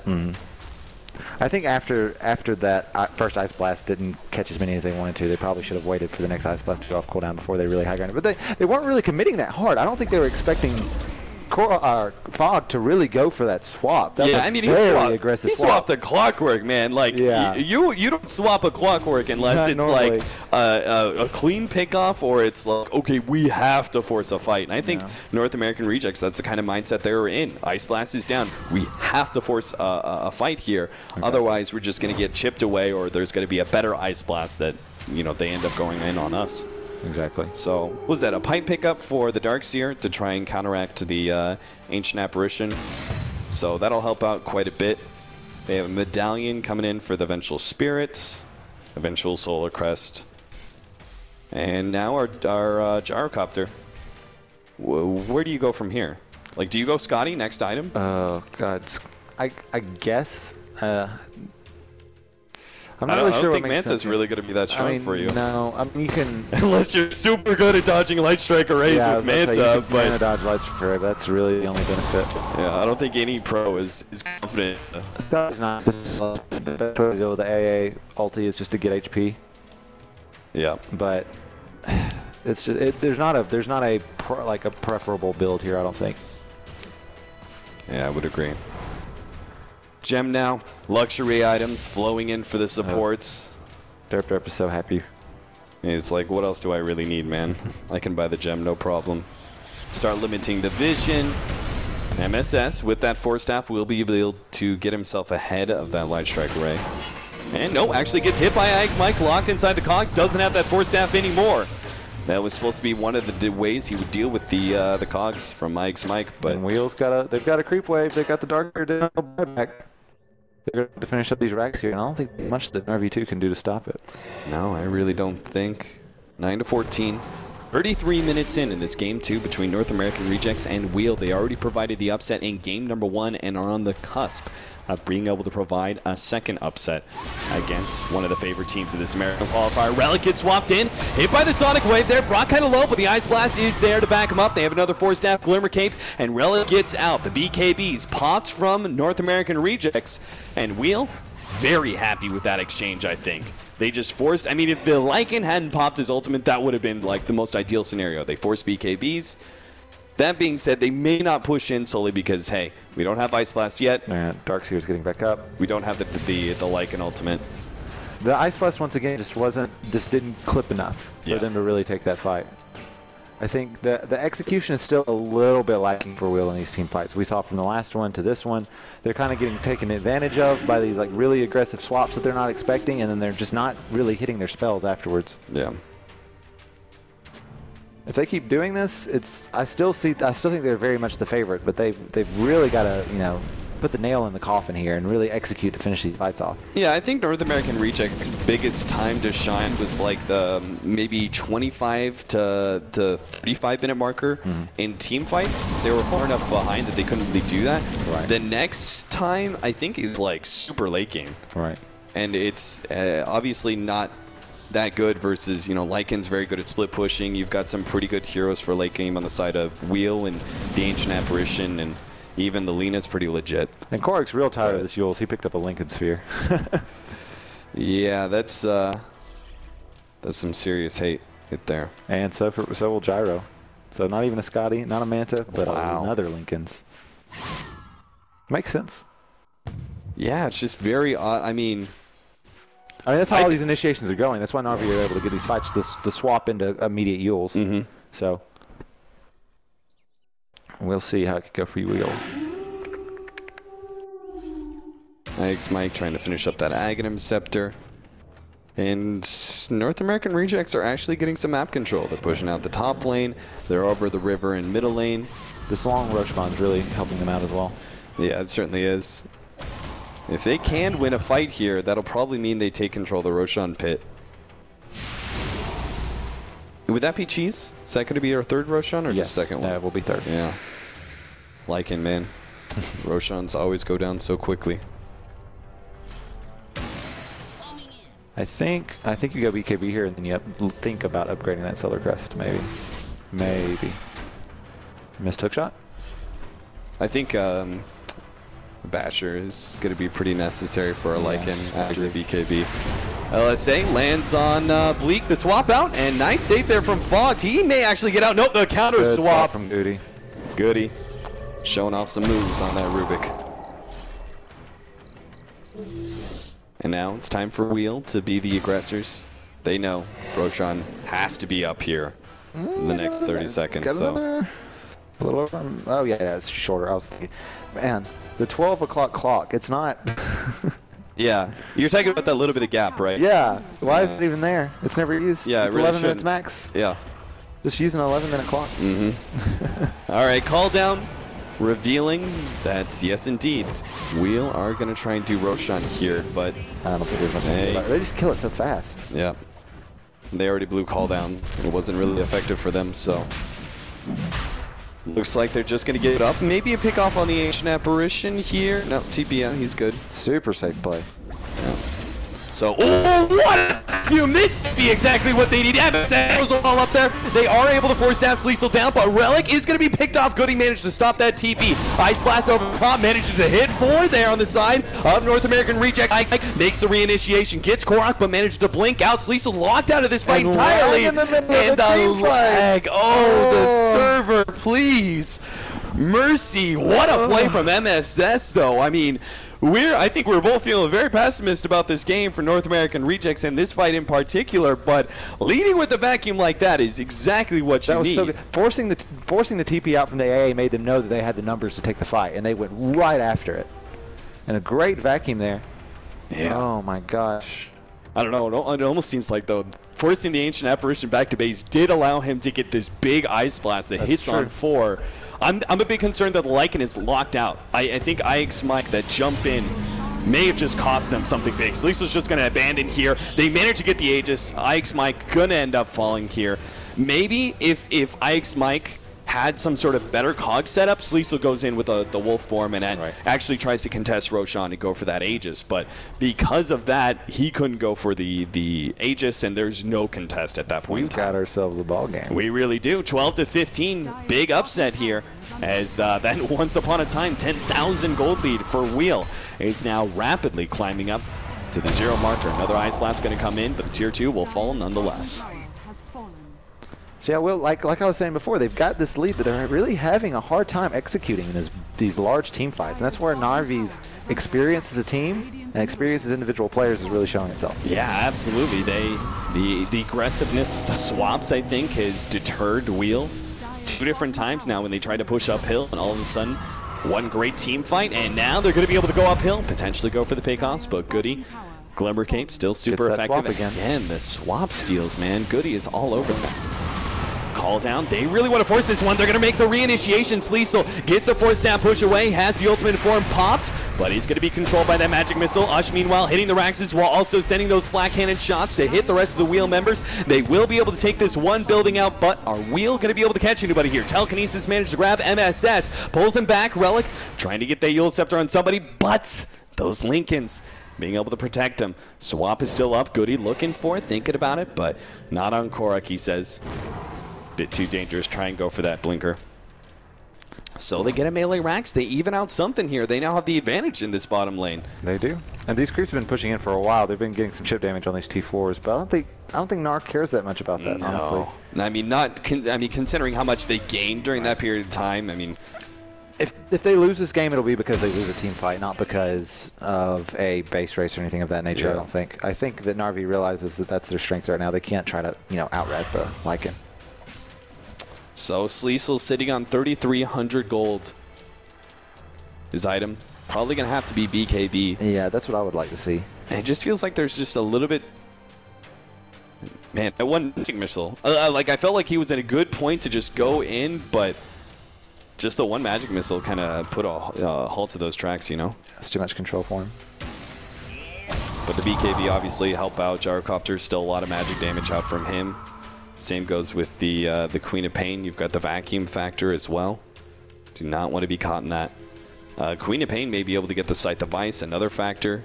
I think after that first Ice Blast didn't catch as many as they wanted to, they probably should have waited for the next Ice Blast to go off cooldown before they really high grounded. But they weren't really committing that hard. I don't think they were expecting Fog to really go for that swap. That was I mean, very aggressive he swap. swapped a Clockwork, man. Like, you don't swap a Clockwork unless it's normally. like a clean pickoff, or it's like, okay, we have to force a fight. And I think North American Rejects, that's the kind of mindset they were in. Ice Blast is down. We have to force a fight here. Otherwise, we're just going to get chipped away, or there's going to be a better Ice Blast that, you know, they end up going in on us. Exactly. So, was that a pipe pickup for the Darkseer to try and counteract the Ancient Apparition? So that'll help out quite a bit. They have a Medallion coming in for the Eventual Spirits, Eventual Solar Crest, and now our Gyrocopter. Where do you go from here? Like, do you go Scotty, next item? Oh, God. I guess. I'm I not don't, really sure think Manta's really going to be that strong for you. No, I mean, you can... Unless you're super good at dodging Light Strike Arrays with Manta, but... Mana dodge Light Strike Array, that's really the only benefit. Yeah, I don't think any pro is confident. Scotty's not. The best way to deal with the AA ulti is just to get HP. Yeah. But it's just there's not a preferable build here, I don't think. Yeah, I would agree. Gem now, luxury items flowing in for the supports. Derp is so happy. It's like, what else do I really need, man? I can buy the gem, no problem. Start limiting the vision. MSS with that Force Staff will be able to get himself ahead of that Light Strike Ray. And no, actually gets hit by Ix Mike, locked inside the cogs, doesn't have that Force Staff anymore. That was supposed to be one of the ways he would deal with the cogs from Ix Mike, but and Wheel's they've got a creep wave, they've got the darker down buyback. They're going to finish up these racks here, and I don't think much that RV2 can do to stop it. No, I really don't think. 9-14. 33 minutes in this game 2 between North American Rejects and Wheel. They already provided the upset in game number 1 and are on the cusp of being able to provide a second upset against one of the favorite teams of this American qualifier. Relic gets swapped in, hit by the Sonic Wave there. Brock kind of low, but the Ice Blast is there to back him up. They have another Force Staff Glimmer Cape, and Relic gets out. The BKBs popped from North American Rejects, and Wheel very happy with that exchange, I think. They just forced, I mean, if the Lycan hadn't popped his ultimate, that would have been like the most ideal scenario. They forced BKBs. That being said, they may not push in solely because, hey, we don't have Ice Blast yet. Yeah, Darkseer's getting back up. We don't have the Lycan ultimate. The Ice Blast, once again, just didn't clip enough for them to really take that fight. I think the execution is still a little bit lacking for Wheel in these team fights. We saw from the last one to this one, they're kind of getting taken advantage of by these like really aggressive swaps that they're not expecting, and then they're just not really hitting their spells afterwards. Yeah. If they keep doing this, I still think they're very much the favorite, but they've really got to put the nail in the coffin here and really execute to finish these fights off. Yeah, I think North American Reject biggest time to shine was like the maybe 25 to 35 minute marker in team fights. They were far enough behind that they couldn't really do that. Right. The next time I think is like super late game. Right. And it's obviously not that good versus, you know, Lycan's very good at split pushing. You've got some pretty good heroes for late game on the side of Wheel and the Ancient Apparition, and even the Lena's pretty legit. And Korik's real tired of this Yules. He picked up a Lincoln Sphere. Yeah, that's some serious hate there. And so will Gyro. So not even a Scotty, not a Manta, but another Lincoln's. Makes sense. Yeah, it's just very odd. I mean, that's how all these initiations are going. That's why Na'Vi are able to get these fights to swap into immediate Yules. So we'll see how it could go for you, Wheel. Thanks, Mike, trying to finish up that Aghanim Scepter. And North American Rejects are actually getting some map control. They're pushing out the top lane. They're over the river in middle lane. This long Roshban's really helping them out as well. Yeah, it certainly is. If they can win a fight here, that'll probably mean they take control of the Roshan pit. Would that be Cheese? Is that going to be our third Roshan or just second one? Yeah, it will be third. Yeah. Lycan, man. Roshans always go down so quickly. I think you go BKB here, and then you think about upgrading that Solar Crest, maybe. Maybe. Missed hook shot? I think Basher is going to be pretty necessary for a Lycan after the BKB. LSA lands on Bleak, the swap out, and nice save there from Fogged. He may actually get out. Nope, the counter Good swap from Goody. Goody. Showing off some moves on that Rubik. And now it's time for Wheel to be the aggressors. They know Roshan has to be up here in the next 30 seconds. So. A little over. Oh, yeah, it's shorter. I was thinking, man, the 12 o'clock clock, it's not. Yeah, you're talking about that little bit of gap, right? Yeah. Why is it even there? It's never used. Yeah, it's it really 11 minutes max. Yeah. Just using an 11-minute clock. All right, call down. Revealing that, yes, indeed, Wheel are going to try and do Roshan here, but I don't think there's much to do about it. They just kill it so fast. Yeah. They already blew call down. It wasn't really effective for them, so. Looks like they're just going to give it up. Maybe a pick off on the Ancient Apparition here. No, TP out. He's good. Super safe play. Yeah. So, oh, what? You missed be exactly what they need. MSA goes all up there. They are able to force down Sleesel down, but Relic is going to be picked off. Goody managed to stop that TP. Ice Blast over the top, manages to hit 4 there on the side of North American Rejects. Ike makes the reinitiation, gets Korok, but manages to blink out. Sleesel locked out of this fight entirely. And the lag. Oh, the server, please. Mercy. What a play from MSS, though. I mean, I think we're both feeling very pessimist about this game for North American Rejects and this fight in particular, but leading with the vacuum like that is exactly what you need. That was so good. Forcing the TP out from the AA made them know that they had the numbers to take the fight, and they went right after it. And a great vacuum there. Yeah. Oh my gosh. I don't know. It almost seems like, though, forcing the Ancient Apparition back to base did allow him to get this big Ice Blast that hits on 4. I'm a bit concerned that the Lycan is locked out. I think IX Mike, that jump in, may have just cost them something big. So Liesl's just going to abandon here. They managed to get the Aegis. IX Mike going to end up falling here. Maybe if IX Mike had some sort of better cog setup, Sleesel goes in with the wolf form and actually tries to contest Roshan and go for that Aegis. But because of that, he couldn't go for the Aegis, and there's no contest at that point. We've got ourselves a ball game. We really do. 12-15, big upset here, as that once upon a time 10,000 gold lead for Wheel is now rapidly climbing up to the 0 marker. Another Ice Blast going to come in, but the tier 2 will fall nonetheless. So yeah, well, like I was saying before, they've got this lead, but they're really having a hard time executing in these large team fights, and that's where Na'Vi's experience as a team and experience as individual players is really showing itself. Yeah, absolutely. The aggressiveness, the swaps, I think, has deterred Wheel 2 different times now when they try to push uphill, and all of a sudden, one great team fight, and now they're going to be able to go uphill, potentially go for the pickoffs, but Goody, Glimmer Cape, still super effective. Again, the swap steals, man. Goody is all over that. Call down. They really want to force this one. They're going to make the reinitiation. Sleesel gets a force down push away, has the ultimate form popped, but he's going to be controlled by that magic missile. Ush, meanwhile, hitting the Raxes while also sending those flat cannon shots to hit the rest of the Wheel members. They will be able to take this one building out, but are Wheel going to be able to catch anybody here? Telekinesis managed to grab MSS, pulls him back. Relic trying to get the Yule Scepter on somebody, but those Lincolns being able to protect him. Swap is still up. Goody looking for it, thinking about it, but not on Korak, he says. Bit too dangerous. Try and go for that blinker. So they get a melee Rax. They even out something here. They now have the advantage in this bottom lane. They do. And these creeps have been pushing in for a while. They've been getting some chip damage on these T4s, but I don't think NAR cares that much about that, honestly. I mean, considering how much they gained during that period of time, I mean, if they lose this game, it'll be because they lose a team fight, not because of a base race or anything of that nature. I don't think. I think that Na'Vi realizes that that's their strength right now. They can't try to, outright the Lycan. So Sleesel's sitting on 3,300 gold. His item probably gonna have to be BKB. Yeah, that's what I would like to see. And it just feels like there's just a little bit. Man, that one magic missile. Like I felt like he was at a good point to just go in, but just the one magic missile kind of put a halt to those tracks, That's too much control for him. But the BKB obviously help out. Gyrocopter, still a lot of magic damage out from him. Same goes with the Queen of Pain. You've got the vacuum factor as well. Do not want to be caught in that. Queen of Pain may be able to get the Sight device, another factor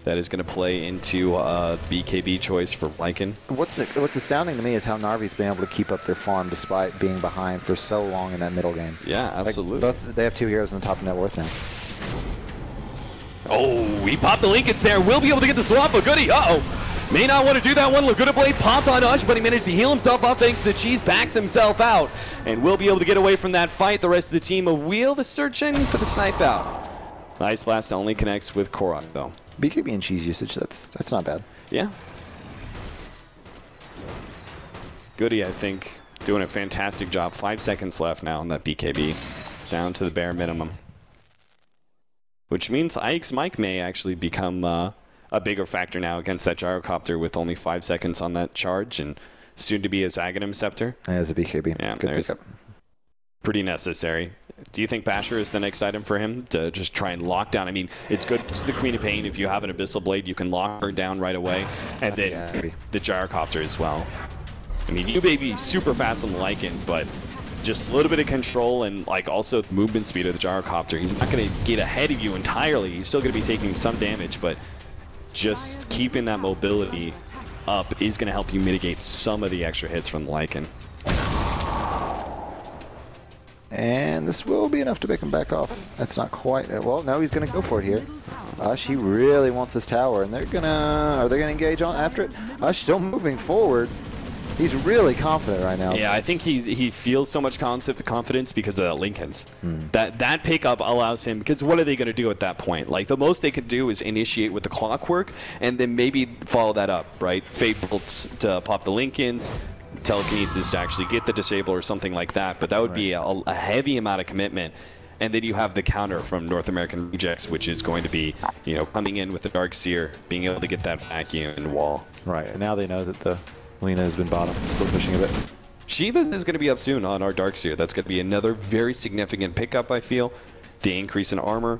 that is going to play into BKB choice for Lycan. What's astounding to me is how Na'Vi's been able to keep up their farm despite being behind for so long in that middle game. Yeah, absolutely. They have 2 heroes in the top net worth now. Oh, he popped the Lincolns there. Will be able to get the swap, but Goody, may not want to do that one. Laguna Blade popped on Ush, but he managed to heal himself up thanks to the cheese, backs himself out, and will be able to get away from that fight. The rest of the team of Wheel to searching for the snipe out. Nice blast only connects with Korak, though. BKB and cheese usage, that's not bad. Yeah. Goody, I think, doing a fantastic job. 5 seconds left now on that BKB. Down to the bare minimum. Which means Ike's Mike may actually become a bigger factor now against that Gyrocopter with only 5 seconds on that charge and soon to be his Aghanim Scepter. As a BKB. Yeah, good pickup. Pretty necessary. Do you think Basher is the next item for him to just try and lock down? I mean, it's good to the Queen of Pain. If you have an Abyssal Blade, you can lock her down right away. And then the Gyrocopter as well. I mean, you may be super fast on the Lycan, but just a little bit of control and like also the movement speed of the Gyrocopter. He's not going to get ahead of you entirely. He's still going to be taking some damage, but just keeping that mobility up is going to help you mitigate some of the extra hits from the Lycan. And this will be enough to make him back off. That's not quite. Well, no, he's going to go for it here. Ush, he really wants this tower, and are they going to engage on after it? Ush still moving forward. He's really confident right now. Yeah, I think he feels so much confidence because of the Lincolns. That pickup allows him, because what are they going to do at that point? Like, the most they could do is initiate with the Clockwork and then maybe follow that up, right? Fate bolts to pop the Lincolns, telekinesis to actually get the disable or something like that, but that would be a heavy amount of commitment. And then you have the counter from North American Rejects, which is going to be, coming in with the Darkseer, being able to get that vacuum and wall. Right, and now they know that the Lina has been bottom, still pushing a bit. Shiva is going to be up soon on our Darkseer. That's going to be another very significant pickup, I feel. The increase in armor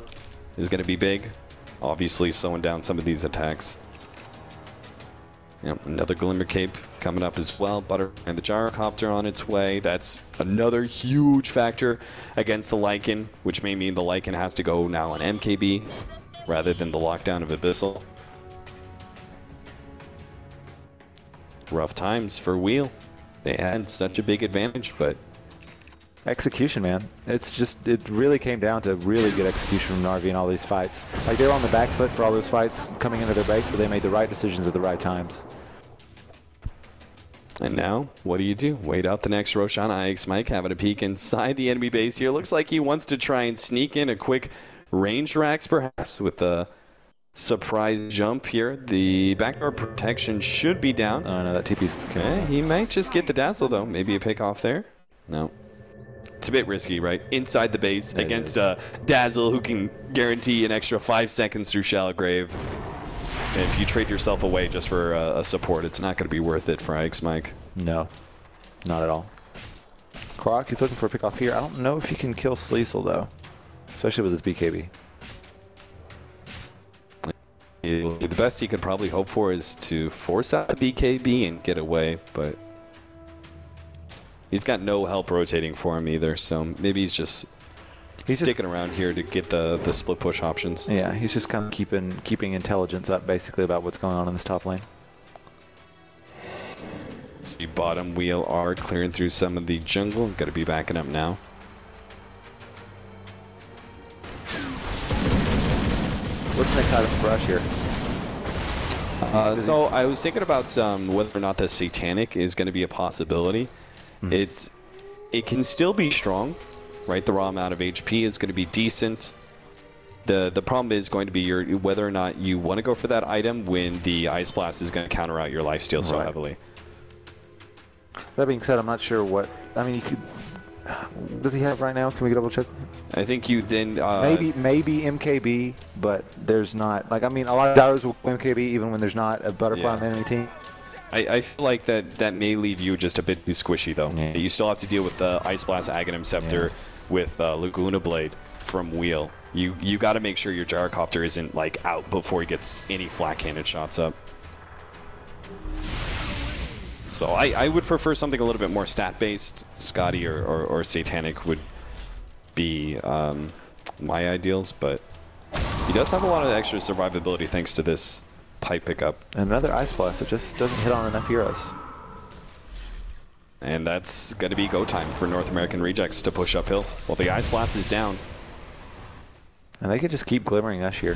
is going to be big. Obviously slowing down some of these attacks. Yep, another Glimmer Cape coming up as well. Butter and the Gyrocopter on its way. That's another huge factor against the Lycan, which may mean the Lycan has to go now on MKB rather than the lockdown of Abyssal. Rough times for Wheel. They had such a big advantage, but execution, man. It really came down to really good execution from Na'Vi in all these fights. Like, they were on the back foot for all those fights coming into their base, but they made the right decisions at the right times. And now, what do? Wait out the next Roshan. Ix Mike having a peek inside the enemy base here. Looks like he wants to try and sneak in a quick range Rax, perhaps, with the surprise jump here. The backdoor protection should be down. Oh, no, that TP's okay. He might just get the dazzle, though. Maybe a pick off there. No. It's a bit risky, right? Inside the base against Dazzle, who can guarantee an extra 5 seconds through Shallow Grave. And if you trade yourself away just for a support, it's not going to be worth it for Ix Mike. No, not at all. Croc, he's looking for a pick off here. I don't know if he can kill Sleesel, though, especially with his BKB. The best he could probably hope for is to force out a BKB and get away, but he's got no help rotating for him either, so maybe he's just sticking around here to get the split push options. Yeah, he's just kind of keeping intelligence up, basically, about what's going on in this top lane. See bottom Wheel are clearing through some of the jungle. Got to be backing up now. What's the next item for us here? So I was thinking about whether or not the Satanic is going to be a possibility. It can still be strong, right? The raw amount of HP is going to be decent. The problem is going to be whether or not you want to go for that item when the Ice Blast is going to counter out your lifesteal so heavily. That being said, I'm not sure what. I mean, you could. Does he have right now? Can we double check? I think you then maybe MKB, but there's not. Like, I mean, a lot of Dyros will go MKB even when there's not a butterfly on the enemy team. I feel like that may leave you just a bit too squishy though. Yeah. You still have to deal with the Ice Blast Aghanim Scepter with Laguna Blade from Wheel. You got to make sure your Gyrocopter isn't like out before he gets any flat-handed shots up. So I would prefer something a little bit more stat-based. Scotty or Satanic would be my ideals, but he does have a lot of extra survivability thanks to this pipe pickup. Another Ice Blast that just doesn't hit on enough heroes. And that's going to be go time for North American Rejects to push uphill. Well, the Ice Blast is down. And they could just keep glimmering us here.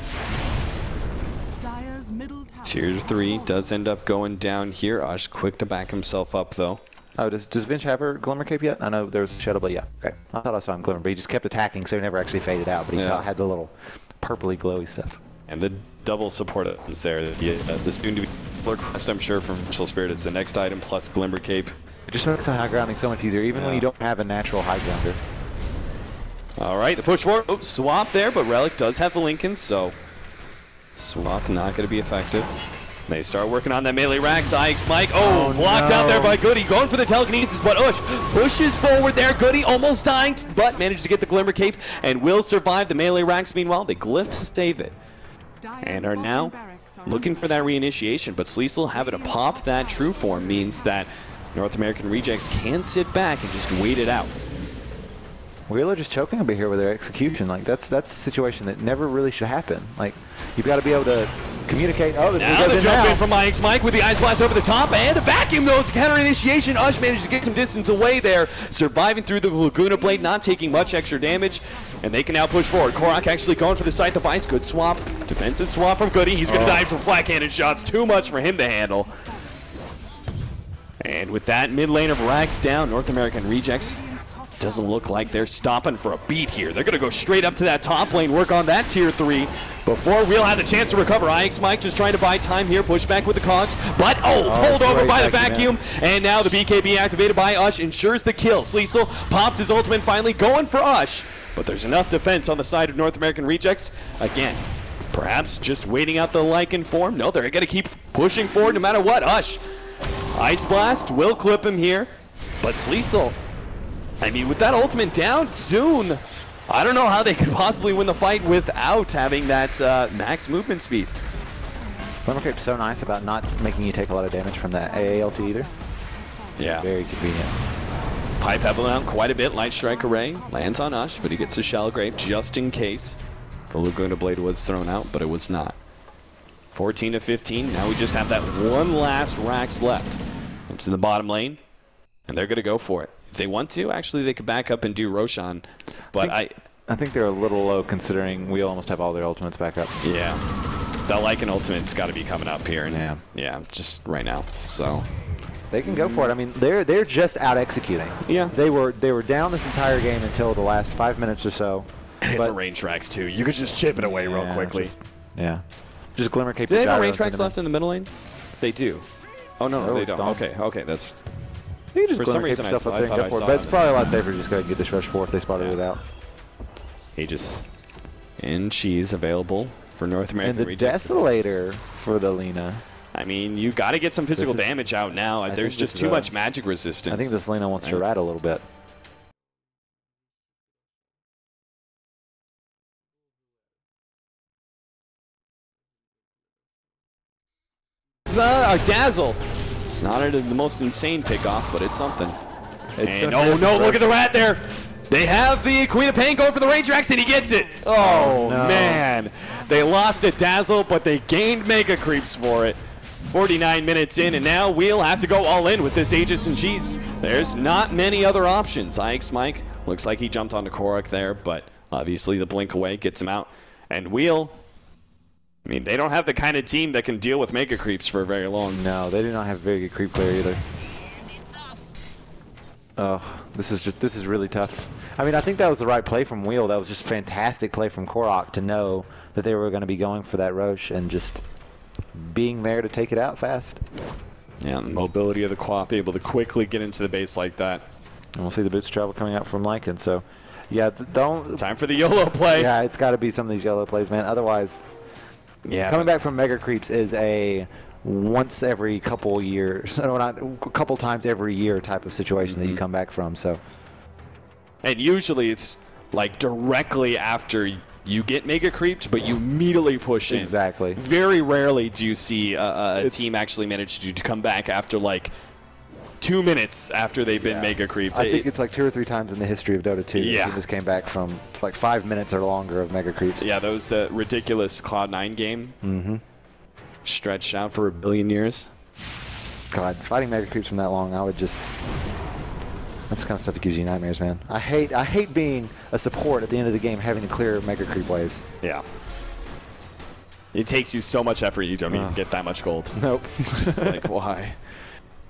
Tier 3 does end up going down here. Ush quick to back himself up, though. Oh, does Vinch have her Glimmer Cape yet? I know there was a Shadow Blade, yeah. Okay. I thought I saw him Glimmer, but he just kept attacking, so he never actually faded out. But he had the little purpley glowy stuff. And the double support items there. The soon-to-be quest, I'm sure, from Martial Spirit is the next item, plus Glimmer Cape. It just makes the high grounding so much easier, even when you don't have a natural high grounder. All right, the push forward. Oh, swap there, but Relic does have the Lincoln, so swap not going to be effective. They start working on that melee racks. IX Mike. Oh, blocked out there by Goody. Going for the telekinesis, but Ush pushes forward there. Goody almost dying, but managed to get the Glimmer Cape and will survive the melee racks. Meanwhile, they glyph to save it and are now looking for that reinitiation. But Sleesel having to pop that true form means that North American Rejects can sit back and just wait it out. Wheeler just choking a bit here with their execution. Like that's a situation that never really should happen. Like, you've got to be able to communicate. Oh, now the jump in from IX Mike with the Ice Blast over the top, and the vacuum though. It's counter initiation. Ush managed to get some distance away there, surviving through the Laguna Blade, not taking much extra damage, and they can now push forward. Korok actually going for the Scythe of Ice. Good swap, defensive swap from Goody. He's going to dive for flat-handed shots. Too much for him to handle. And with that mid lane of racks down, North American Rejects doesn't look like they're stopping for a beat here. They're going to go straight up to that top lane, work on that tier 3 before Wheel had the chance to recover. IX Mike just trying to buy time here, push back with the cogs, but pulled over by the vacuum, and now the BKB activated by Ush ensures the kill. Sleesel pops his ultimate finally, going for Ush, but there's enough defense on the side of North American Rejects. Again, perhaps just waiting out the Lycan form. No, they're going to keep pushing forward no matter what. Ush, Ice Blast will clip him here, but Sleesel, I mean, with that ultimate down soon, I don't know how they could possibly win the fight without having that max movement speed. Glimmer Cape's so nice about not making you take a lot of damage from that AALT either. Yeah. Very convenient. Pipe Pebble out quite a bit. Light Strike Array lands on Ush, but he gets the Shallow Grave just in case. The Laguna Blade was thrown out, but it was not. 14 to 15. Now we just have that one last Rax left. Into the bottom lane, and they're going to go for it. If they want to, actually, they could back up and do Roshan, but I think they're a little low considering we almost have all their ultimates back up. Yeah, that Lycan ultimate's got to be coming up here, and yeah, just right now. So they can go for it. I mean, they're just out executing. Yeah, they were down this entire game until the last 5 minutes or so. And it's a range Rax too. You could just chip it away real quickly. Just Glimmer Cape. Do they have a range Rax left in the middle lane? They do. Oh no, they don't. Gone. Okay, that's. You can just for some reason I thought I saw but it's probably a lot safer to just go ahead and get this rush 4 if they spotted it out. Aegis and Cheese available for North American And the Desolator for the Lina. I mean, you got to get some physical damage out now. There's just too much magic resistance. I think this Lina wants to ride a little bit. Dazzle. It's not the most insane pickoff, but it's something. And oh no, look at the rat there. They have the Queen of Pain going for the Ranger Axe, and he gets it. Oh, no. Man. They lost at Dazzle, but they gained Mega Creeps for it. 49 minutes in, and now we'll have to go all in with this Aegis and Cheese. There's not many other options. Ike's Mike looks like he jumped onto Korok there, but obviously the blink away gets him out. And Wheel, I mean, they don't have the kind of team that can deal with Mega Creeps for very long. No, they do not have a very good creep player either. Oh, this is really tough. I mean, I think that was the right play from Wheel. That was just fantastic play from Korok to know that they were going to be going for that Roche and just being there to take it out fast. Yeah, and the mobility of the Quap, able to quickly get into the base like that. And we'll see the boots travel coming out from Lycan. So, yeah, don't... Time for the YOLO play. Yeah, it's got to be some of these YOLO plays, man. Otherwise, yeah, coming back from Mega Creeps is a once every couple years, no, not a couple times every year type of situation that you come back from. So, and usually it's like directly after you get Mega Creeped, but you immediately push in. Exactly. Very rarely do you see a team actually manage to come back after like 2 minutes after they've been Mega Creeped. I think it's like 2 or 3 times in the history of Dota 2 the team just came back from like 5 minutes or longer of Mega Creeps. Yeah, that was the ridiculous Cloud9 game. Mm-hmm. Stretched out for 1 billion years. God, fighting Mega Creeps from that long, I would just... That's the kind of stuff that gives you nightmares, man. I hate being a support at the end of the game having to clear Mega Creep waves. Yeah. It takes you so much effort, you don't even get that much gold. Nope. Just like, why?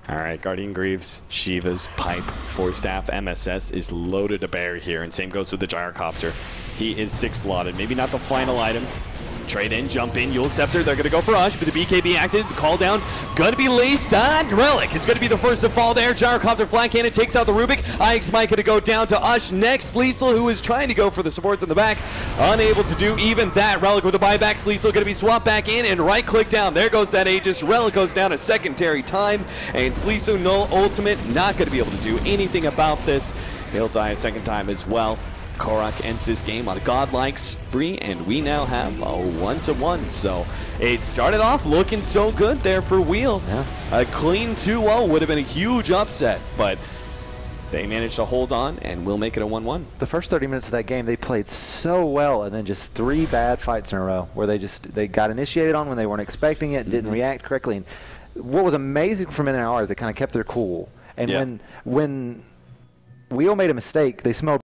All right, Guardian Greaves, Shiva's Pipe, Force Staff, MSS is loaded to bear here, and same goes with the Gyrocopter. He is 6 slotted. Maybe not the final items. Trade in, jump in, Yule Scepter, they're going to go for Ush, but the BKB active, the call down, going to be laced on. Relic is going to be the first to fall there. Gyrocopter flank cannon takes out the Rubik. Ike's Mike going to go down to Ush next. Sleesel, who is trying to go for the supports in the back, unable to do even that. Relic with a buyback. Sleesel going to be swapped back in and right click down. There goes that Aegis. Relic goes down a secondary time, and Sleesel, no ultimate, not going to be able to do anything about this. He'll die a second time as well. Korok ends this game on a godlike spree, and we now have a 1-1. So it started off looking so good there for Wheel. Yeah. A clean 2-0 would have been a huge upset, but they managed to hold on, and we'll make it a 1-1. The first 30 minutes of that game, they played so well, and then just 3 bad fights in a row where they got initiated on when they weren't expecting it, didn't react correctly. And what was amazing from NAR is they kind of kept their cool. And when Wheel made a mistake, they smelled